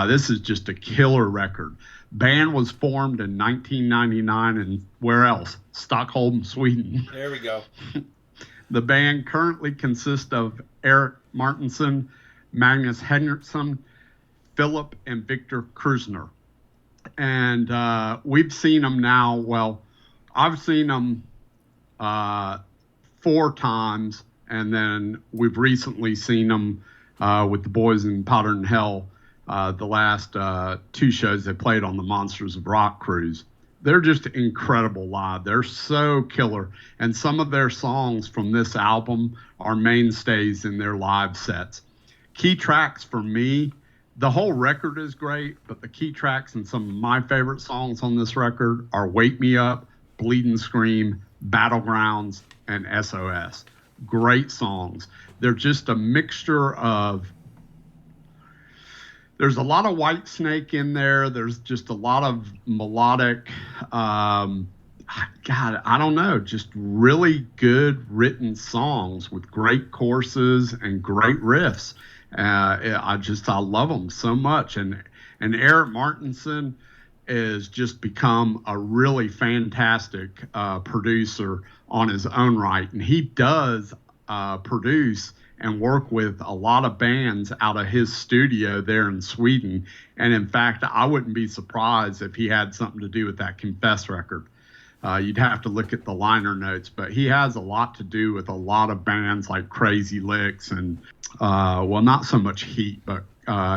This is just a killer record. Band was formed in 1999, and where else? Stockholm, Sweden. There we go. The band currently consists of Eric Martinson, Magnus Henriksson, Philip and Victor Krusner. And we've seen them now. Well, I've seen them 4 times, and then we've recently seen them with the boys in Powder and Hell, the last 2 shows they played on the Monsters of Rock cruise. They're just incredible live. They're so killer. And some of their songs from this album are mainstays in their live sets. Key tracks for me, the whole record is great, but the key tracks and some of my favorite songs on this record are Wake Me Up, Bleed and Scream, Battlegrounds, and SOS. Great songs. They're just a mixture of, there's a lot of Whitesnake in there. There's just a lot of melodic, God, I don't know, just really good written songs with great choruses and great riffs. I love them so much. And Eric Martinson has just become a really fantastic producer on his own right. And he does produce and work with a lot of bands out of his studio there in Sweden. And in fact, I wouldn't be surprised if he had something to do with that Confess record. You'd have to look at the liner notes, but he has a lot to do with a lot of bands like Crazy Licks and, well, not so much Heat, but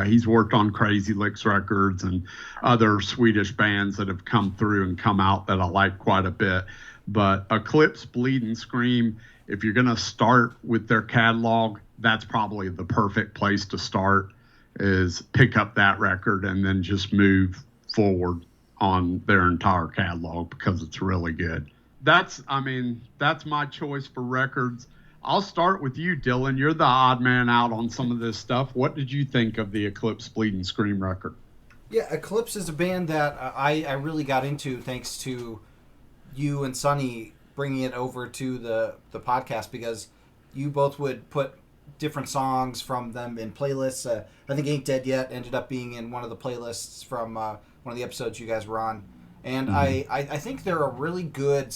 he's worked on Crazy Licks records and other Swedish bands that have come through and come out that I like quite a bit. But Eclipse, Bleed and Scream, if you're going to start with their catalog, that's probably the perfect place to start, is pick up that record and then just move forward on their entire catalog because it's really good. That's my choice for records. I'll start with you, Dylan. You're the odd man out on some of this stuff. What did you think of the Eclipse Bleed and Scream record? Yeah, Eclipse is a band that I really got into thanks to you and Sonny bringing it over to the podcast, because you both would put different songs from them in playlists. I think Ain't Dead Yet ended up being in one of the playlists from one of the episodes you guys were on. And I think they're a really good...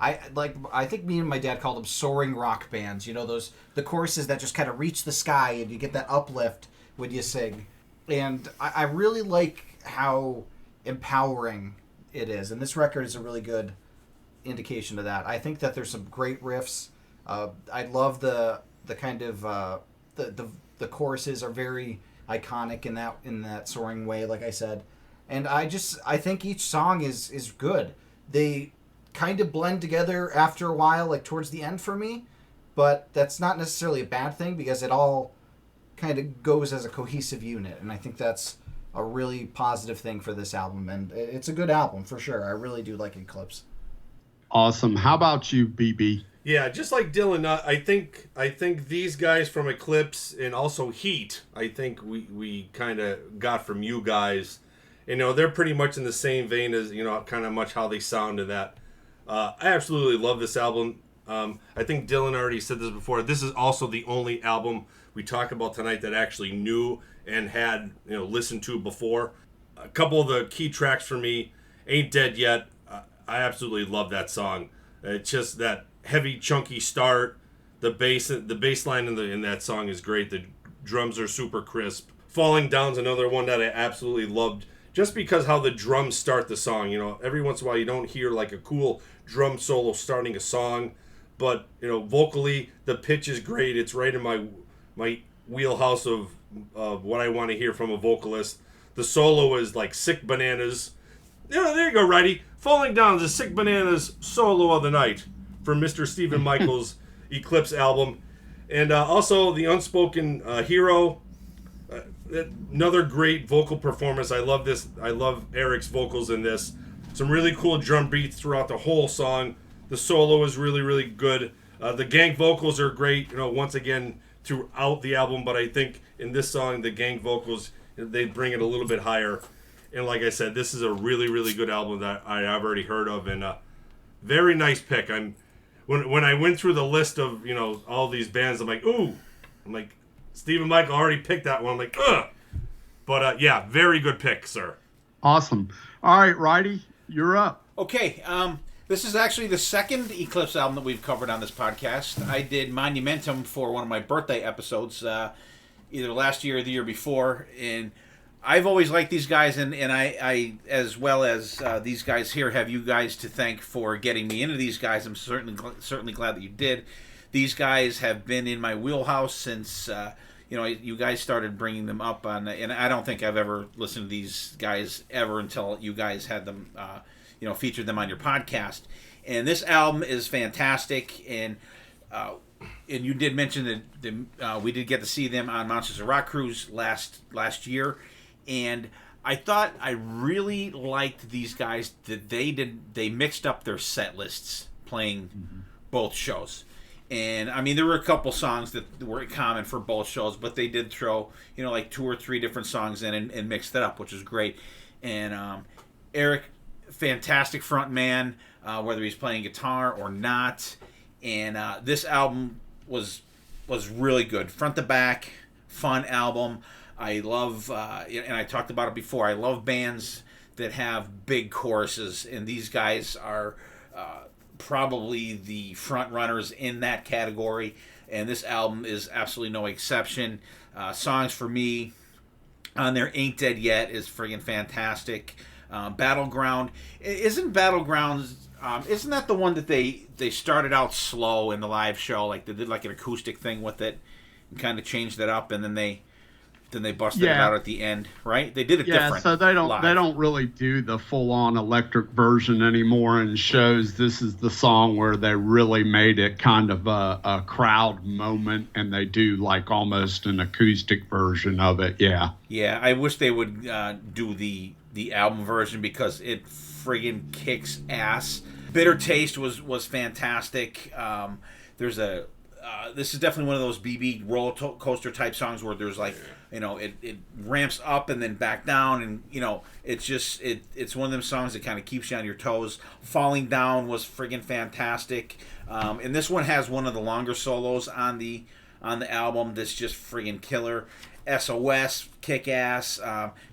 I think me and my dad called them soaring rock bands. You know, the choruses that just kind of reach the sky and you get that uplift when you sing. And I really like how empowering it is. And this record is a really good indication of that. I think that there's some great riffs. I love the kind of the choruses are very iconic in that soaring way, like I said. And I think each song is good. They kind of blend together after a while, like towards the end for me, but that's not necessarily a bad thing because it all kind of goes as a cohesive unit, and I think that's a really positive thing for this album, and it's a good album for sure. I really do like Eclipse. Awesome. How about you, BB? Yeah, just like Dylan, I think these guys from Eclipse and also Heat, I think we kind of got from you guys. You know, they're pretty much in the same vein as, you know, kind of much how they sound in that. I absolutely love this album. I think Dylan already said this before. This is also the only album we talk about tonight that I actually knew and had, you know, listened to before. A couple of the key tracks for me, Ain't Dead Yet. I absolutely love that song. It's just that heavy, chunky start. The bass line in that song is great. The drums are super crisp. Falling Down's another one that I absolutely loved, just because how the drums start the song. You know, every once in a while you don't hear like a cool drum solo starting a song, but, you know, vocally the pitch is great. It's right in my wheelhouse of what I want to hear from a vocalist. The solo is like sick bananas. Yeah, there you go, Righty. Falling Down is a Sick Bananas solo of the night from Mr. Stephen Michaels' Eclipse album. And also The Unspoken Hero. Another great vocal performance. I love this. I love Eric's vocals in this. Some really cool drum beats throughout the whole song. The solo is really, really good. The gang vocals are great, you know, once again throughout the album, but I think in this song the gang vocals, they bring it a little bit higher. And like I said, this is a really, really good album that I've already heard of, and very nice pick. When I went through the list of, you know, all these bands, I'm like, ooh. I'm like, Stephen Michael already picked that one. I'm like, ugh. But yeah, very good pick, sir. Awesome. All right, Righty, you're up. Okay, this is actually the second Eclipse album that we've covered on this podcast. I did Monumentum for one of my birthday episodes. either last year or the year before, and I've always liked these guys, and I as well as these guys here have you guys to thank for getting me into these guys. I'm certainly glad that you did. These guys have been in my wheelhouse since you guys started bringing them up on, and I don't think I've ever listened to these guys ever until you guys had them, featured them on your podcast. And this album is fantastic, and you did mention that we did get to see them on Monsters of Rock Cruise last year. And I thought I really liked these guys that they mixed up their set lists playing both shows. And I mean, there were a couple songs that were common for both shows, but they did throw, like 2 or 3 different songs in and mixed it up, which was great. And Eric, fantastic front man, whether he's playing guitar or not. And this album was really good, front to back, fun album. I love, and I talked about it before, I love bands that have big choruses, and these guys are probably the front runners in that category, and this album is absolutely no exception. Songs for me on there, Ain't Dead Yet is friggin' fantastic. Battleground, isn't that the one that they started out slow in the live show, like they did like an acoustic thing with it and kind of changed it up, and then they busted it out at the end, right? They did it different. So they live. don't really do the full-on electric version anymore in shows. This is the song where they really made it kind of a crowd moment, and they do like almost an acoustic version of it. Yeah. Yeah, I wish they would do the album version because it friggin' kicks ass. Bitter Taste was fantastic. There's this is definitely one of those BB roller coaster type songs where there's like, it ramps up and then back down, and it's one of them songs that kind of keeps you on your toes. Falling Down was friggin' fantastic, and this one has one of the longer solos on the album that's just friggin' killer. SOS, kick ass.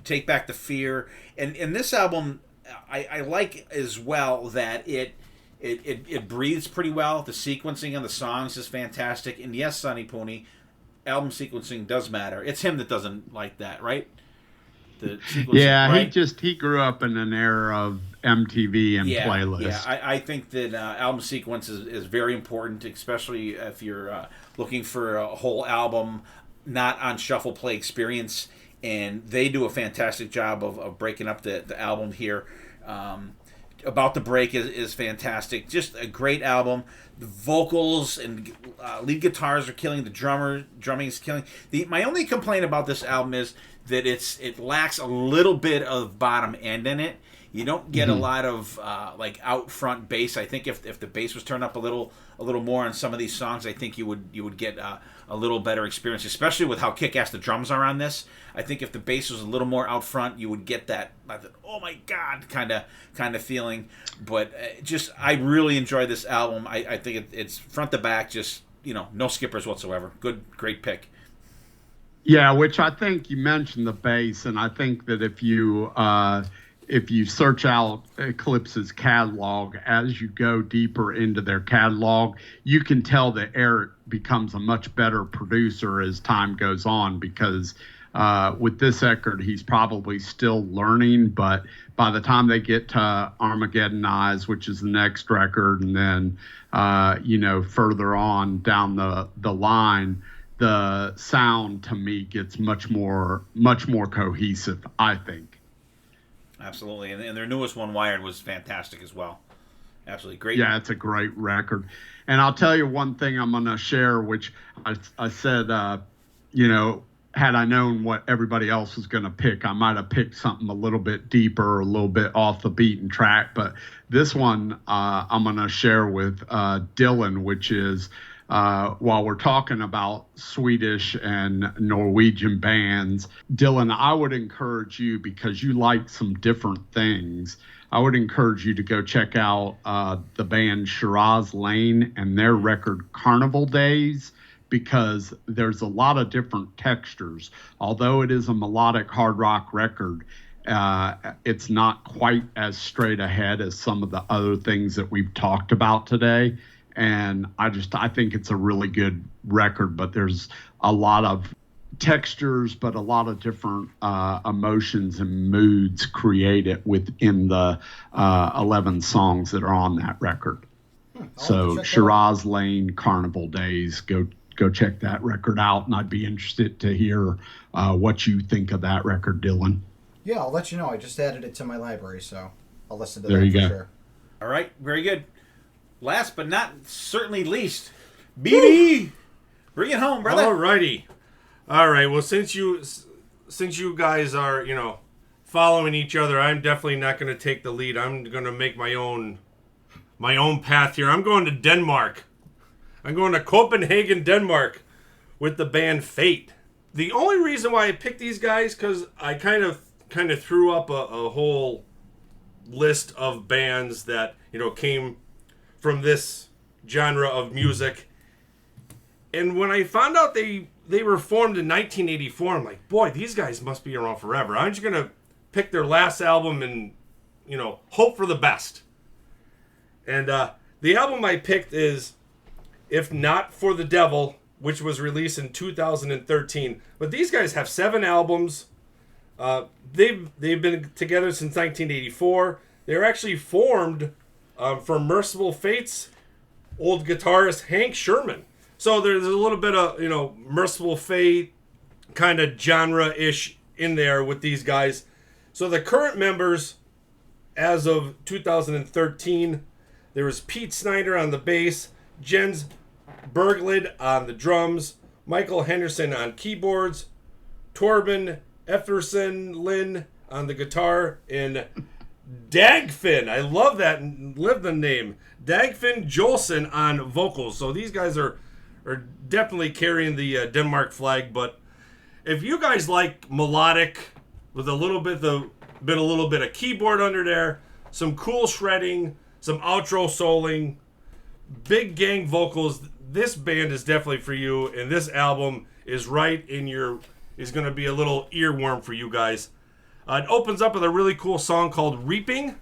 Take Back the Fear, and this album I like as well that it breathes pretty well. The sequencing on the songs is fantastic. And yes, Sonny Pooney, album sequencing does matter. It's him that doesn't like that, right? The sequencing, right? He grew up in an era of MTV and playlists. Yeah, I think that album sequence is very important, especially if you're looking for a whole album, not on shuffle play experience. And they do a fantastic job of breaking up the album here. About the Break is fantastic. Just a great album. The vocals and lead guitars are killing. The drumming is killing. My only complaint about this album is that it lacks a little bit of bottom end in it. You don't get a lot of like out front bass. I think if the bass was turned up a little more on some of these songs, I think you would get a little better experience, especially with how kick-ass the drums are on this. I think if the bass was a little more out front, you would get that oh my god kind of feeling. But I really enjoy this album. I think it's front to back, just no skippers whatsoever. Great pick. Yeah, which I think you mentioned the bass, and I think that if you search out Eclipse's catalog, as you go deeper into their catalog, you can tell that Eric becomes a much better producer as time goes on, because with this record, he's probably still learning, but by the time they get to Armageddon Eyes, which is the next record, and then, further on down the line, the sound to me gets much more cohesive, I think. Absolutely, and their newest one, Wired, was fantastic as well. Absolutely great. Yeah, it's a great record. And I'll tell you one thing I'm going to share, which I said, had I known what everybody else was going to pick, I might have picked something a little bit deeper, a little bit off the beaten track. But this one I'm going to share with Dylan, which is, while we're talking about Swedish and Norwegian bands, Dylan, I would encourage you, because you like some different things, I would encourage you to go check out the band Shiraz Lane and their record Carnival Days, because there's a lot of different textures. Although it is a melodic hard rock record, it's not quite as straight ahead as some of the other things that we've talked about today. And I think it's a really good record, but there's a lot of textures, but a lot of different emotions and moods created within the 11 songs that are on that record. So Shiraz Lane, Carnival Days, go check that record out, and I'd be interested to hear what you think of that record, Dylan. Yeah, I'll let you know. I just added it to my library, so I'll listen to There that you for go. sure. All right, very good. Last but not certainly least, BB, bring it home, brother. Alrighty. All right. Well, since you guys are, following each other, I'm definitely not going to take the lead. I'm going to make my own path here. I'm going to Denmark. I'm going to Copenhagen, Denmark, with the band Fate. The only reason why I picked these guys, because I kind of threw up a whole list of bands that came from this genre of music. And when I found out they were formed in 1984, I'm like, boy, these guys must be around forever. I'm just going to pick their last album and, hope for the best. And the album I picked is If Not For the Devil, which was released in 2013. But these guys have 7 albums. They've been together since 1984. They're actually formed from Merciful Fate's old guitarist Hank Sherman. So there's a little bit of, Merciful Fate kind of genre-ish in there with these guys. So the current members, as of 2013, there was Pete Snyder on the bass, Jens Berglid on the drums, Michael Henderson on keyboards, Torben Efferson Lynn on the guitar, and Dagfinn, I love that and live the name, Dagfinn Jolson on vocals. So these guys are definitely carrying the Denmark flag. But if you guys like melodic with a little bit of keyboard under there, some cool shredding, some outro souling, big gang vocals, this band is definitely for you. And this album is right in is going to be a little earworm for you guys. It opens up with a really cool song called Reaping.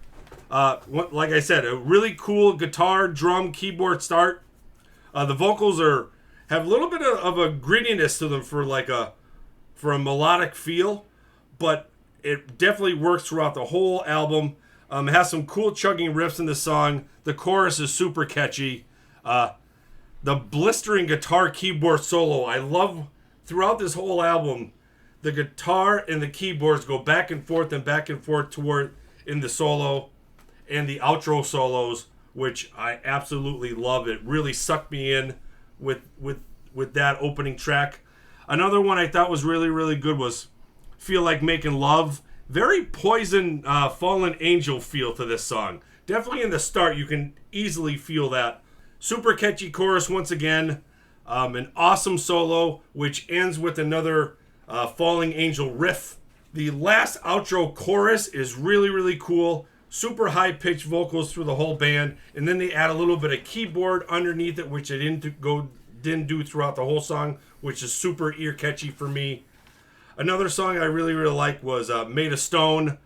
Like I said, a really cool guitar, drum, keyboard start. The vocals have a little bit of a grittiness to them for a melodic feel, but it definitely works throughout the whole album. It has some cool chugging riffs in the song. The chorus is super catchy. The blistering guitar keyboard solo, I love throughout this whole album. The guitar and the keyboards go back and forth toward in the solo and the outro solos, which I absolutely love. It really sucked me in with that opening track. Another one I thought was really, really good was Feel Like Making Love. Very Poison, Fallen Angel feel to this song. Definitely in the start, you can easily feel that. Super catchy chorus once again. An awesome solo, which ends with another Falling Angel riff. The last outro chorus is really, really cool. Super high-pitched vocals through the whole band. And then they add a little bit of keyboard underneath it, which they didn't do throughout the whole song, which is super ear-catchy for me. Another song I really, really like was Made of Stone.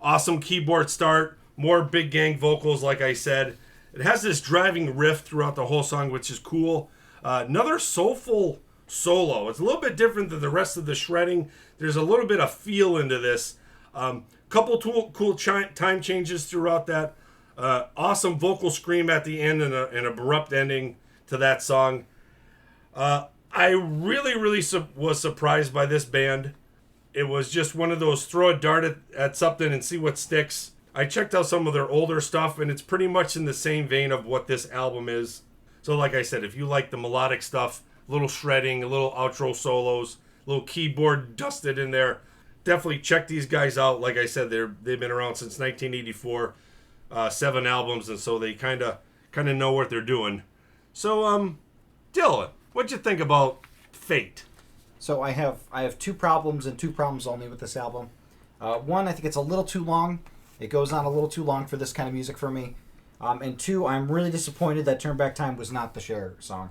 Awesome keyboard start. More big gang vocals, like I said. It has this driving riff throughout the whole song, which is cool. Another soulful solo. It's a little bit different than the rest of the shredding. There's a little bit of feel into this. Couple cool time changes throughout that. Awesome vocal scream at the end and an abrupt ending to that song. I really, really was surprised by this band. It was just one of those throw a dart at something and see what sticks. I checked out some of their older stuff, and it's pretty much in the same vein of what this album is. So like I said, if you like the melodic stuff, a little shredding, a little outro solos, a little keyboard dusted in there, definitely check these guys out. Like I said, they've been around since 1984, 7 albums, and so they kind of know what they're doing. So, Dylan, what'd you think about Fate? So I have 2 problems and 2 problems only with this album. One, I think it's a little too long. It goes on a little too long for this kind of music for me. And 2, I'm really disappointed that Turn Back Time was not the Cher song.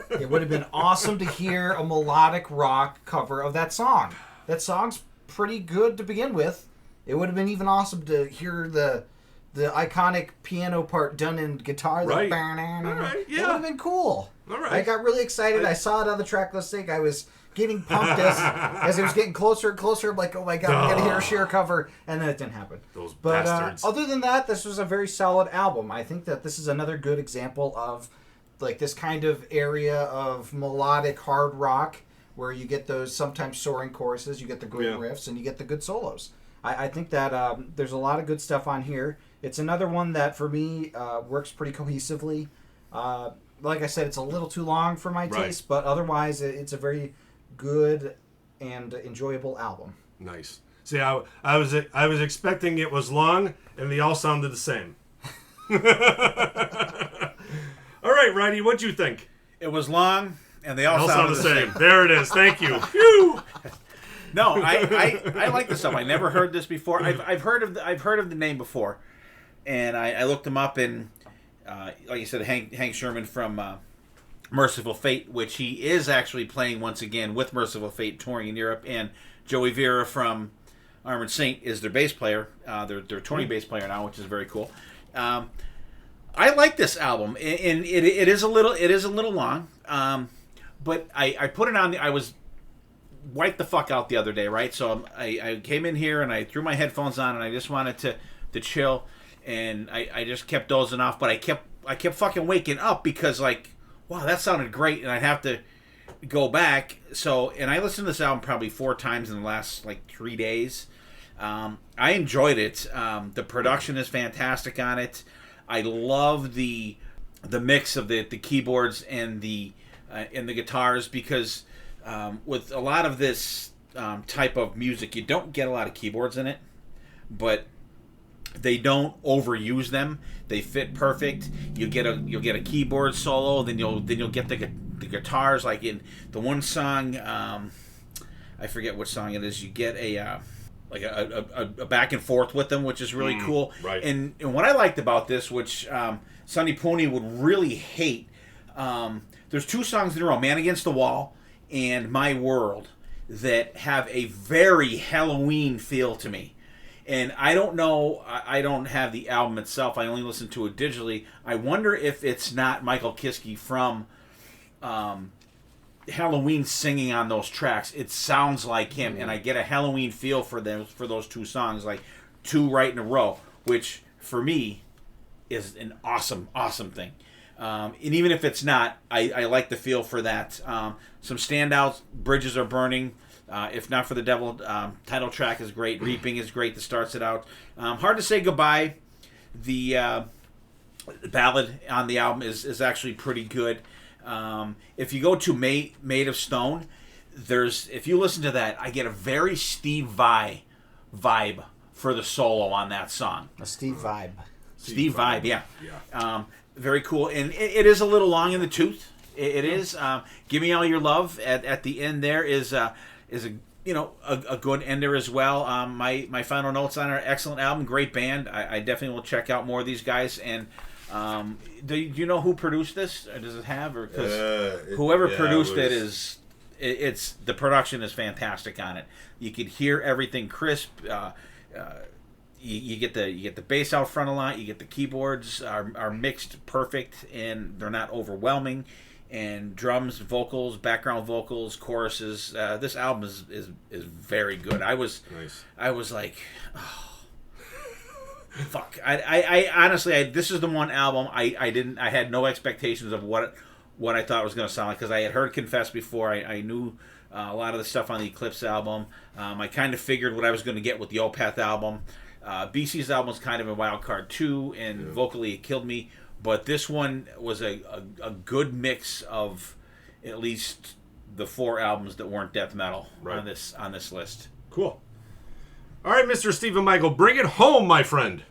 It would have been awesome to hear a melodic rock cover of that song. That song's pretty good to begin with. It would have been even awesome to hear the the iconic piano part done in guitar. Right. All right, yeah. It would have been cool. All right. I got really excited. I saw it on the track listing. I was getting pumped as it was getting closer and closer. I'm like, oh my God, I'm going to hear a Cher cover. And then it didn't happen. Those But bastards. other than that, this was a very solid album. I think that this is another good example of like this kind of area of melodic hard rock where you get those sometimes soaring choruses, you get the great riffs, and you get the good solos. I think that there's a lot of good stuff on here. It's another one that, for me, works pretty cohesively. Like I said, it's a little too long for my taste, but otherwise it's a very good and enjoyable album. Nice. See, I was expecting it was long, and they all sounded the same. All right, Righty, what'd you think? It was long, and they all sounded the same. There it is. Thank you. Phew. No, I like this stuff. I never heard this before. I've heard of the name before, and I looked them up. And like you said, Hank Sherman from Merciful Fate, which he is actually playing once again with Merciful Fate, touring in Europe, and Joey Vera from Armored Saint is their bass player. Their touring bass player now, which is very cool. I like this album, and it is a little long, but I put it on. I was wiped the fuck out the other day, right? So I came in here and I threw my headphones on and I just wanted to chill, and I just kept dozing off, but I kept fucking waking up because like, wow, that sounded great, and I'd have to go back. So, and I listened to this album probably 4 times in the last like 3 days. I enjoyed it. The production is fantastic on it. I love the mix of the keyboards and the guitars, because with a lot of this type of music, you don't get a lot of keyboards in it, but they don't overuse them. They fit perfect. You'll get a keyboard solo, then you'll get the guitars. Like in the one song, I forget which song it is. You get a back and forth with them, which is really cool. Right. And what I liked about this, which Sonny Pooney would really hate, there's 2 songs in a row, Man Against the Wall and My World, that have a very Halloween feel to me. And I don't know, I don't have the album itself, I only listen to it digitally. I wonder if it's not Michael Kiske from Halloween singing on those tracks. It sounds like him, and I get a Halloween feel for those 2 songs, like 2 right in a row, which for me is an awesome thing. And even if it's not, I like the feel for that. Some standouts: Bridges Are Burning, If Not for the Devil, title track is great. Reaping is great that starts it out. Hard to Say Goodbye, the ballad on the album is actually pretty good. If you go to Made of Stone, if you listen to that, I get a very Steve Vai vibe for the solo on that song. A Steve vibe. Steve Vibe, yeah. Very cool, and it is a little long in the tooth. It is. Give Me All Your Love at the end there is a good ender as well. My final notes on our excellent album, great band. I definitely will check out more of these guys. And do you know who produced this? Or does it have, or because whoever produced it is, it's the production is fantastic on it. You could hear everything crisp. You get the bass out front a lot. You get the keyboards are mixed perfect, and they're not overwhelming. And drums, vocals, background vocals, choruses. This album is very good. I was like, oh, fuck. I honestly, this is the one album I had no expectations of what I thought it was going to sound like, because I had heard Confess before. I knew a lot of the stuff on the Eclipse album. I kind of figured what I was going to get with the Opeth album. BC's album was kind of a wild card too, and vocally it killed me. But this one was a good mix of at least the 4 albums that weren't death metal on this list. Cool. All right, Mr. Stephen Michael, bring it home, my friend.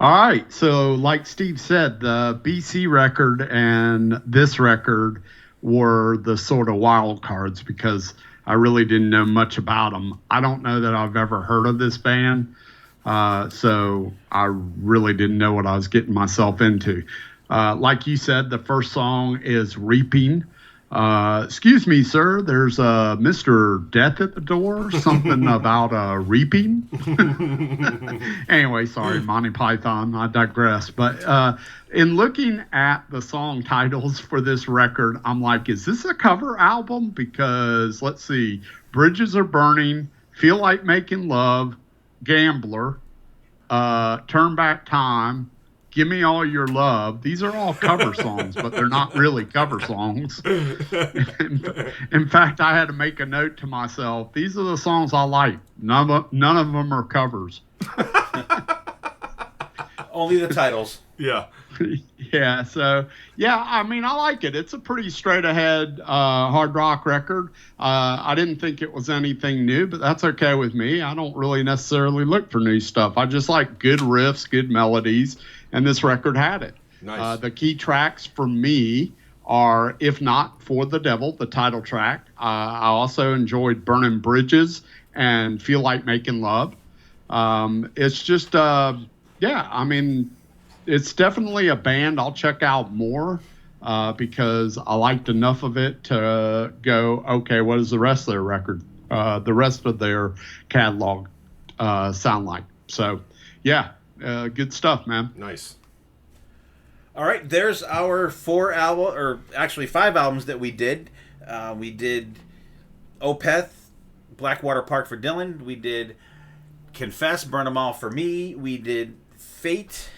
All right. So like Steve said, the BC record and this record were the sort of wild cards because I really didn't know much about them. I don't know that I've ever heard of this band. So I really didn't know what I was getting myself into. Like you said, the first song is Reaping. Excuse me, sir, there's Mr. Death at the door. Something about reaping. Anyway, sorry, Monty Python. I digress. But in looking at the song titles for this record, I'm like, is this a cover album? Because let's see, Bridges Are Burning, Feel Like Making Love, Gambler, Turn Back Time, Give Me All Your Love. These are all cover songs, but they're not really cover songs. In fact, I had to make a note to myself. These are the songs I like. None of them are covers. Only the titles. Yeah. Yeah, so, yeah, I mean, I like it. It's a pretty straight-ahead hard rock record. I didn't think it was anything new, but that's okay with me. I don't really necessarily look for new stuff. I just like good riffs, good melodies, and this record had it. Nice. The key tracks for me are If Not For the Devil, the title track. I also enjoyed Burning Bridges and Feel Like Making Love. It's just, yeah, I mean, it's definitely a band I'll check out more because I liked enough of it to go, okay, what does the rest of their record, the rest of their catalog sound like? So, yeah, good stuff, man. Nice. All right, there's our 5 albums that we did. We did Opeth, Blackwater Park for Dylan. We did Confess, Burn 'Em All for me. We did Fate,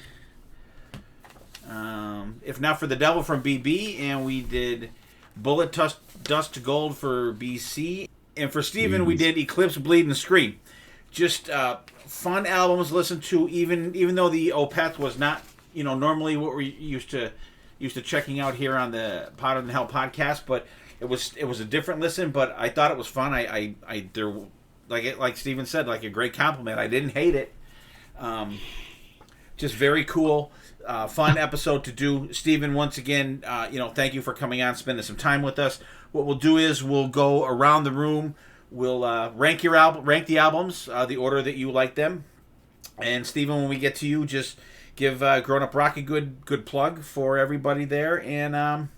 If Not For the Devil from BB, and we did Bullet Dust to Gold for BC. And for Steven, we did Eclipse, Bleed, and Scream. Just fun albums to listen to, even though the Opeth was not, normally what we're used to checking out here on the Potter Than Hell podcast, but it was a different listen. But I thought it was fun. There, like Steven said, like a great compliment. I didn't hate it. Just very cool, fun episode to do. Steven, once again, thank you for coming on, spending some time with us. What we'll do is we'll go around the room. We'll rank the albums, the order that you like them. And Steven, when we get to you, just give Growin Up Rock a good plug for everybody there, and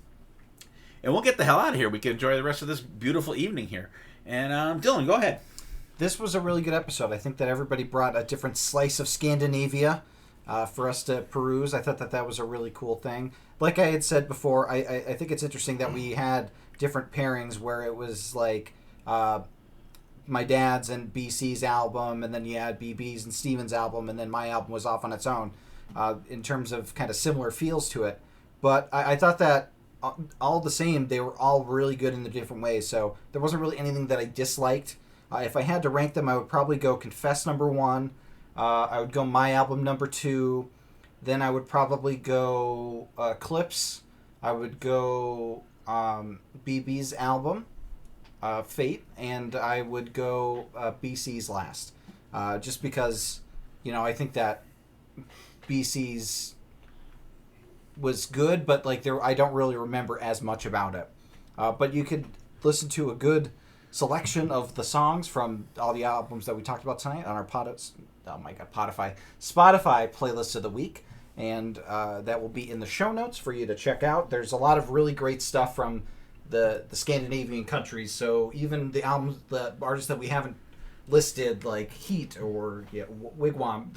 we'll get the hell out of here. We can enjoy the rest of this beautiful evening here. And Dylan, go ahead. This was a really good episode. I think that everybody brought a different slice of Scandinavia for us to peruse. I thought that was a really cool thing. Like I had said before, I think it's interesting that we had different pairings where it was like my dad's and BC's album, and then you had BB's and Steven's album, and then my album was off on its own in terms of kind of similar feels to it. But I thought that all the same, they were all really good in the different ways, so there wasn't really anything that I disliked. If I had to rank them, I would probably go Confess number 1. I would go my album number 2. Then I would probably go Eclipse. I would go BB's album, Fate, and I would go BC's last. Just because, I think that BC's was good, but I don't really remember as much about it. But you could listen to a good selection of the songs from all the albums that we talked about tonight on our Spotify playlist of the week, and that will be in the show notes for you to check out. There's a lot of really great stuff from the Scandinavian countries, so even the albums, the artists that we haven't listed, like Heat or Wigwam,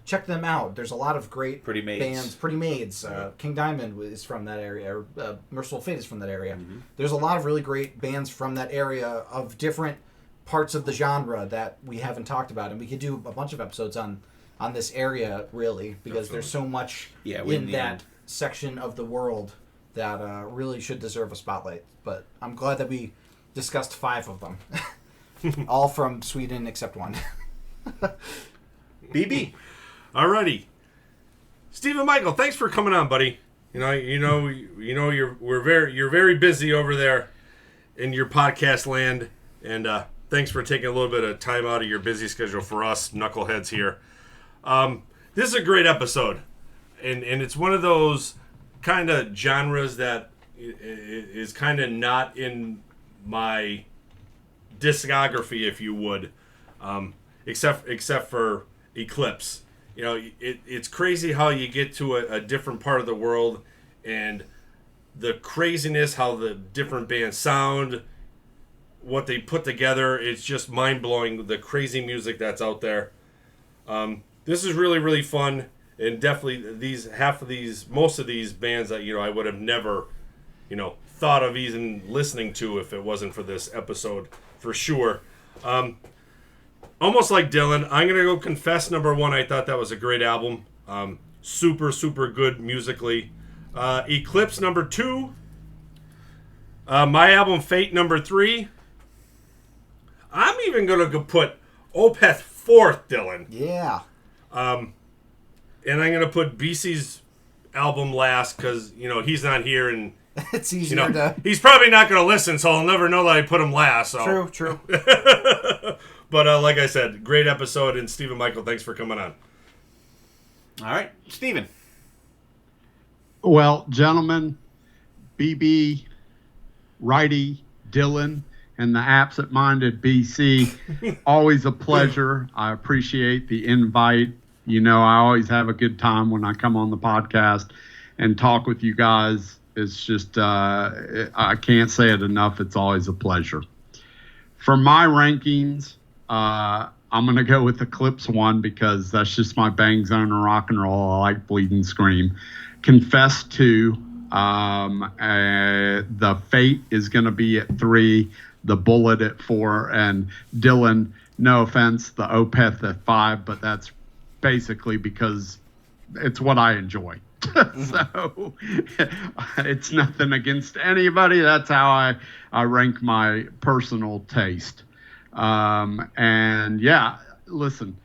check them out. There's a lot of great Pretty Maids. bands. Pretty Maids. King Diamond is from that area. Or, Merciful Fate is from that area. Mm-hmm. There's a lot of really great bands from that area of different parts of the genre that we haven't talked about. And we could do a bunch of episodes on this area, really, because there's so much in that section of the world that really should deserve a spotlight. But I'm glad that we discussed 5 of them. All from Sweden except one. BB. Alrighty, Stephen Michael, thanks for coming on, buddy. You're very busy over there in your podcast land, and thanks for taking a little bit of time out of your busy schedule for us knuckleheads here. This is a great episode, and it's one of those kind of genres that is kind of not in my discography, if you would, except for Eclipse. It's crazy how you get to a different part of the world, and the craziness, how the different bands sound, what they put together. It's just mind-blowing, the crazy music that's out there. This is really, really fun, and definitely most of these bands that, I would have never, thought of even listening to if it wasn't for this episode, for sure. Almost like Dylan, I'm going to go Confess #1. I thought that was a great album. Super, super good musically. Eclipse #2. My album Fate #3. I'm even going to put Opeth 4th, Dylan. Yeah. And I'm going to put BC's album last because, he's not here and, It's easier to... he's probably not going to listen, so I'll never know that I put him last. So. True. But like I said, great episode, and Stephen Michael, thanks for coming on. All right, Stephen. Well, gentlemen, BB, Wrighty, Dylan, and the absent-minded BC, always a pleasure. I appreciate the invite. I always have a good time when I come on the podcast and talk with you guys. It's just, I can't say it enough. It's always a pleasure. For my rankings, I'm going to go with Eclipse 1 because that's just my bang zone of rock and roll. I like Bleed and Scream. Confess 2. The Fate is going to be at 3. The Bullet at 4. And Dylan, no offense, the Opeth at 5, but that's basically because it's what I enjoy. So it's nothing against anybody. That's how I rank my personal taste. And yeah, listen,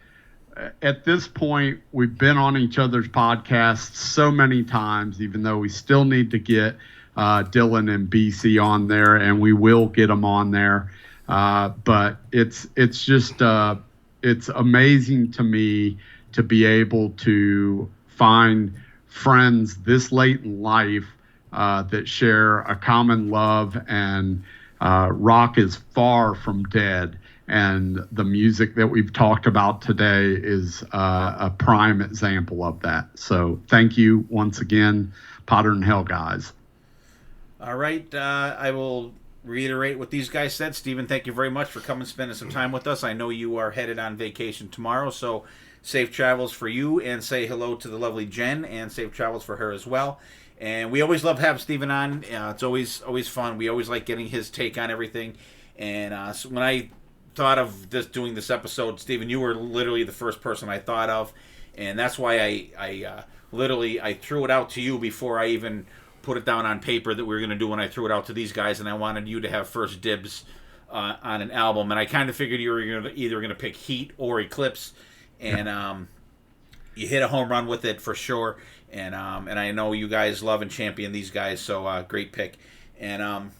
at this point, we've been on each other's podcasts so many times, even though we still need to get Dylan and BC on there, and we will get them on there. But it's just it's amazing to me to be able to find friends this late in life that share a common love, and rock is far from dead. And the music that we've talked about today is a prime example of that. So thank you once again, Potter and Hell guys. All right. I will reiterate what these guys said. Stephen, thank you very much for coming and spending some time with us. I know you are headed on vacation tomorrow, so safe travels for you, and say hello to the lovely Jen, and safe travels for her as well. And we always love having Stephen on. It's always fun. We always like getting his take on everything. And so when I thought of doing this episode, Stephen, you were literally the first person I thought of, and that's why I threw it out to you before I even put it down on paper that we were going to do when I threw it out to these guys, and I wanted you to have first dibs on an album. And I kind of figured you were either going to pick Heat or Eclipse, and you hit a home run with it for sure. And I know you guys love and champion these guys, so great pick. And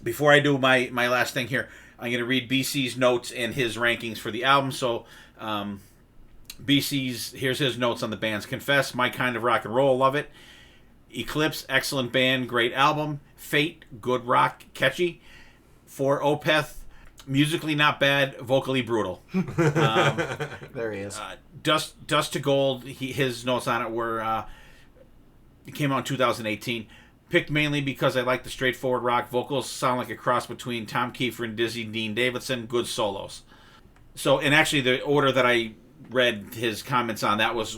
before I do my last thing here, I'm going to read BC's notes and his rankings for the album. So here's his notes on the bands. Confess, my kind of rock and roll, love it. Eclipse, excellent band, great album. Fate, good rock, catchy. For Opeth, musically not bad, vocally brutal. There he is. Dust to Gold, his notes on it were, it came out in 2018. Picked mainly because I like the straightforward rock. Vocals sound like a cross between Tom Kiefer and Dizzy Dean Davidson. Good solos. So, and actually the order that I read his comments on, that was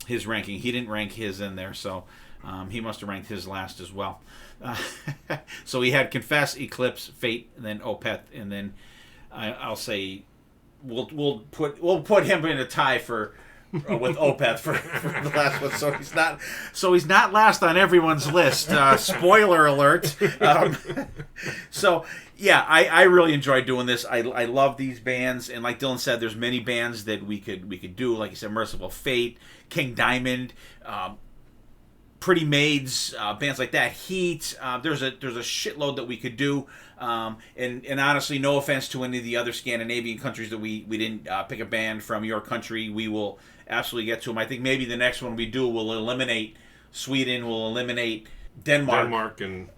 his ranking. He didn't rank his in there, so he must have ranked his last as well. So he had Confess, Eclipse, Fate, and then Opeth, and then I'll say we'll put him in a tie for with Opeth for the last one. So he's not last on everyone's list. Spoiler alert. So yeah, I really enjoyed doing this. I love these bands, and like Dylan said, there's many bands that we could do. Like you said, Merciful Fate, King Diamond, Pretty Maids, bands like that. Heat. There's a shitload that we could do. And honestly, no offense to any of the other Scandinavian countries that we didn't pick a band from your country. We will absolutely get to them. I think maybe the next one we do will eliminate Sweden, will eliminate Denmark and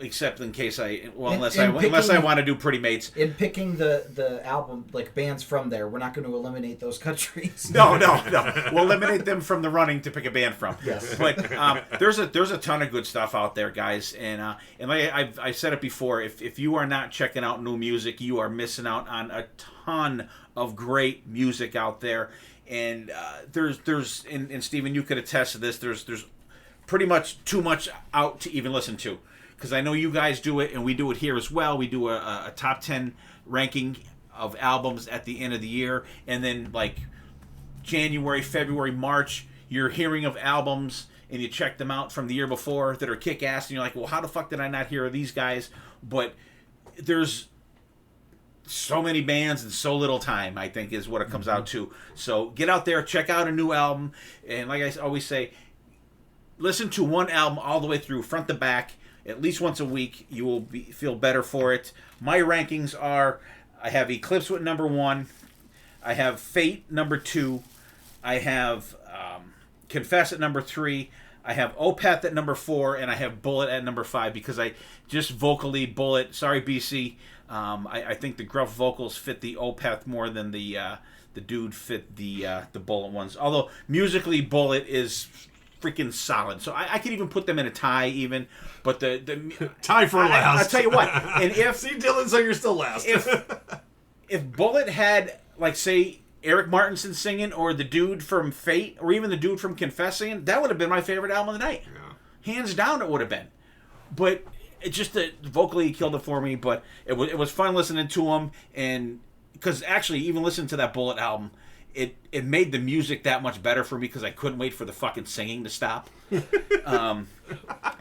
except in case unless And I want to do Pretty Mates. In picking the album, like bands from there, we're not going to eliminate those countries. No. We'll eliminate them from the running to pick a band from. Yes. But there's a ton of good stuff out there, guys. And like I've said it before, if you are not checking out new music, you are missing out on a ton of great music out there. And there's and Steven, you could attest to this. There's pretty much too much out to even listen to, because I know you guys do it and we do it here as well. We do a top 10 ranking of albums at the end of the year, and then like January, February, March, you're hearing of albums and you check them out from the year before that are kick-ass, and you're like, well, how the fuck did I not hear of these guys? But there's so many bands and so little time, I think, is what it comes out to. So get out there, check out a new album, and like I always say, listen to one album all the way through, front to back, at least once a week. You will feel better for it. My rankings are, I have Eclipse with number 1. I have Fate number 2. I have Confess at number 3. I have Opeth at number 4. And I have Bullet at number 5, because I just vocally, Bullet, sorry BC, I think the gruff vocals fit the Opeth more than the dude fit the Bullet ones. Although musically, Bullet is freaking solid, so I could even put them in a tie, even. But the tie for last. I'll tell you what, and if see Dylan, so you're still last. if Bullet had, like, say, Eric Martinson singing, or the dude from Fate, or even the dude from Confess singing, that would have been my favorite album of the night. Yeah. Hands down, it would have been. But it just vocally killed it for me. But it was fun listening to him, and because actually, even listening to that Bullet album, it made the music that much better for me, because I couldn't wait for the fucking singing to stop.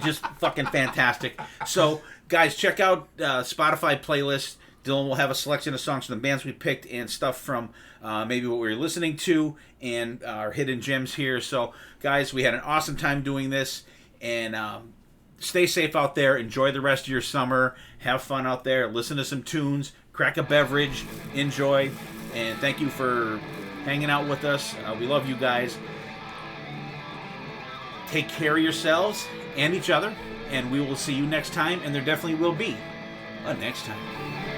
Just fucking fantastic. So, guys, check out Spotify playlist. Dylan will have a selection of songs from the bands we picked and stuff from maybe what we were listening to and our hidden gems here. So, guys, we had an awesome time doing this. And stay safe out there. Enjoy the rest of your summer. Have fun out there. Listen to some tunes. Crack a beverage. Enjoy. And thank you for hanging out with us. We love you guys. Take care of yourselves and each other, and we will see you next time, and there definitely will be a next time.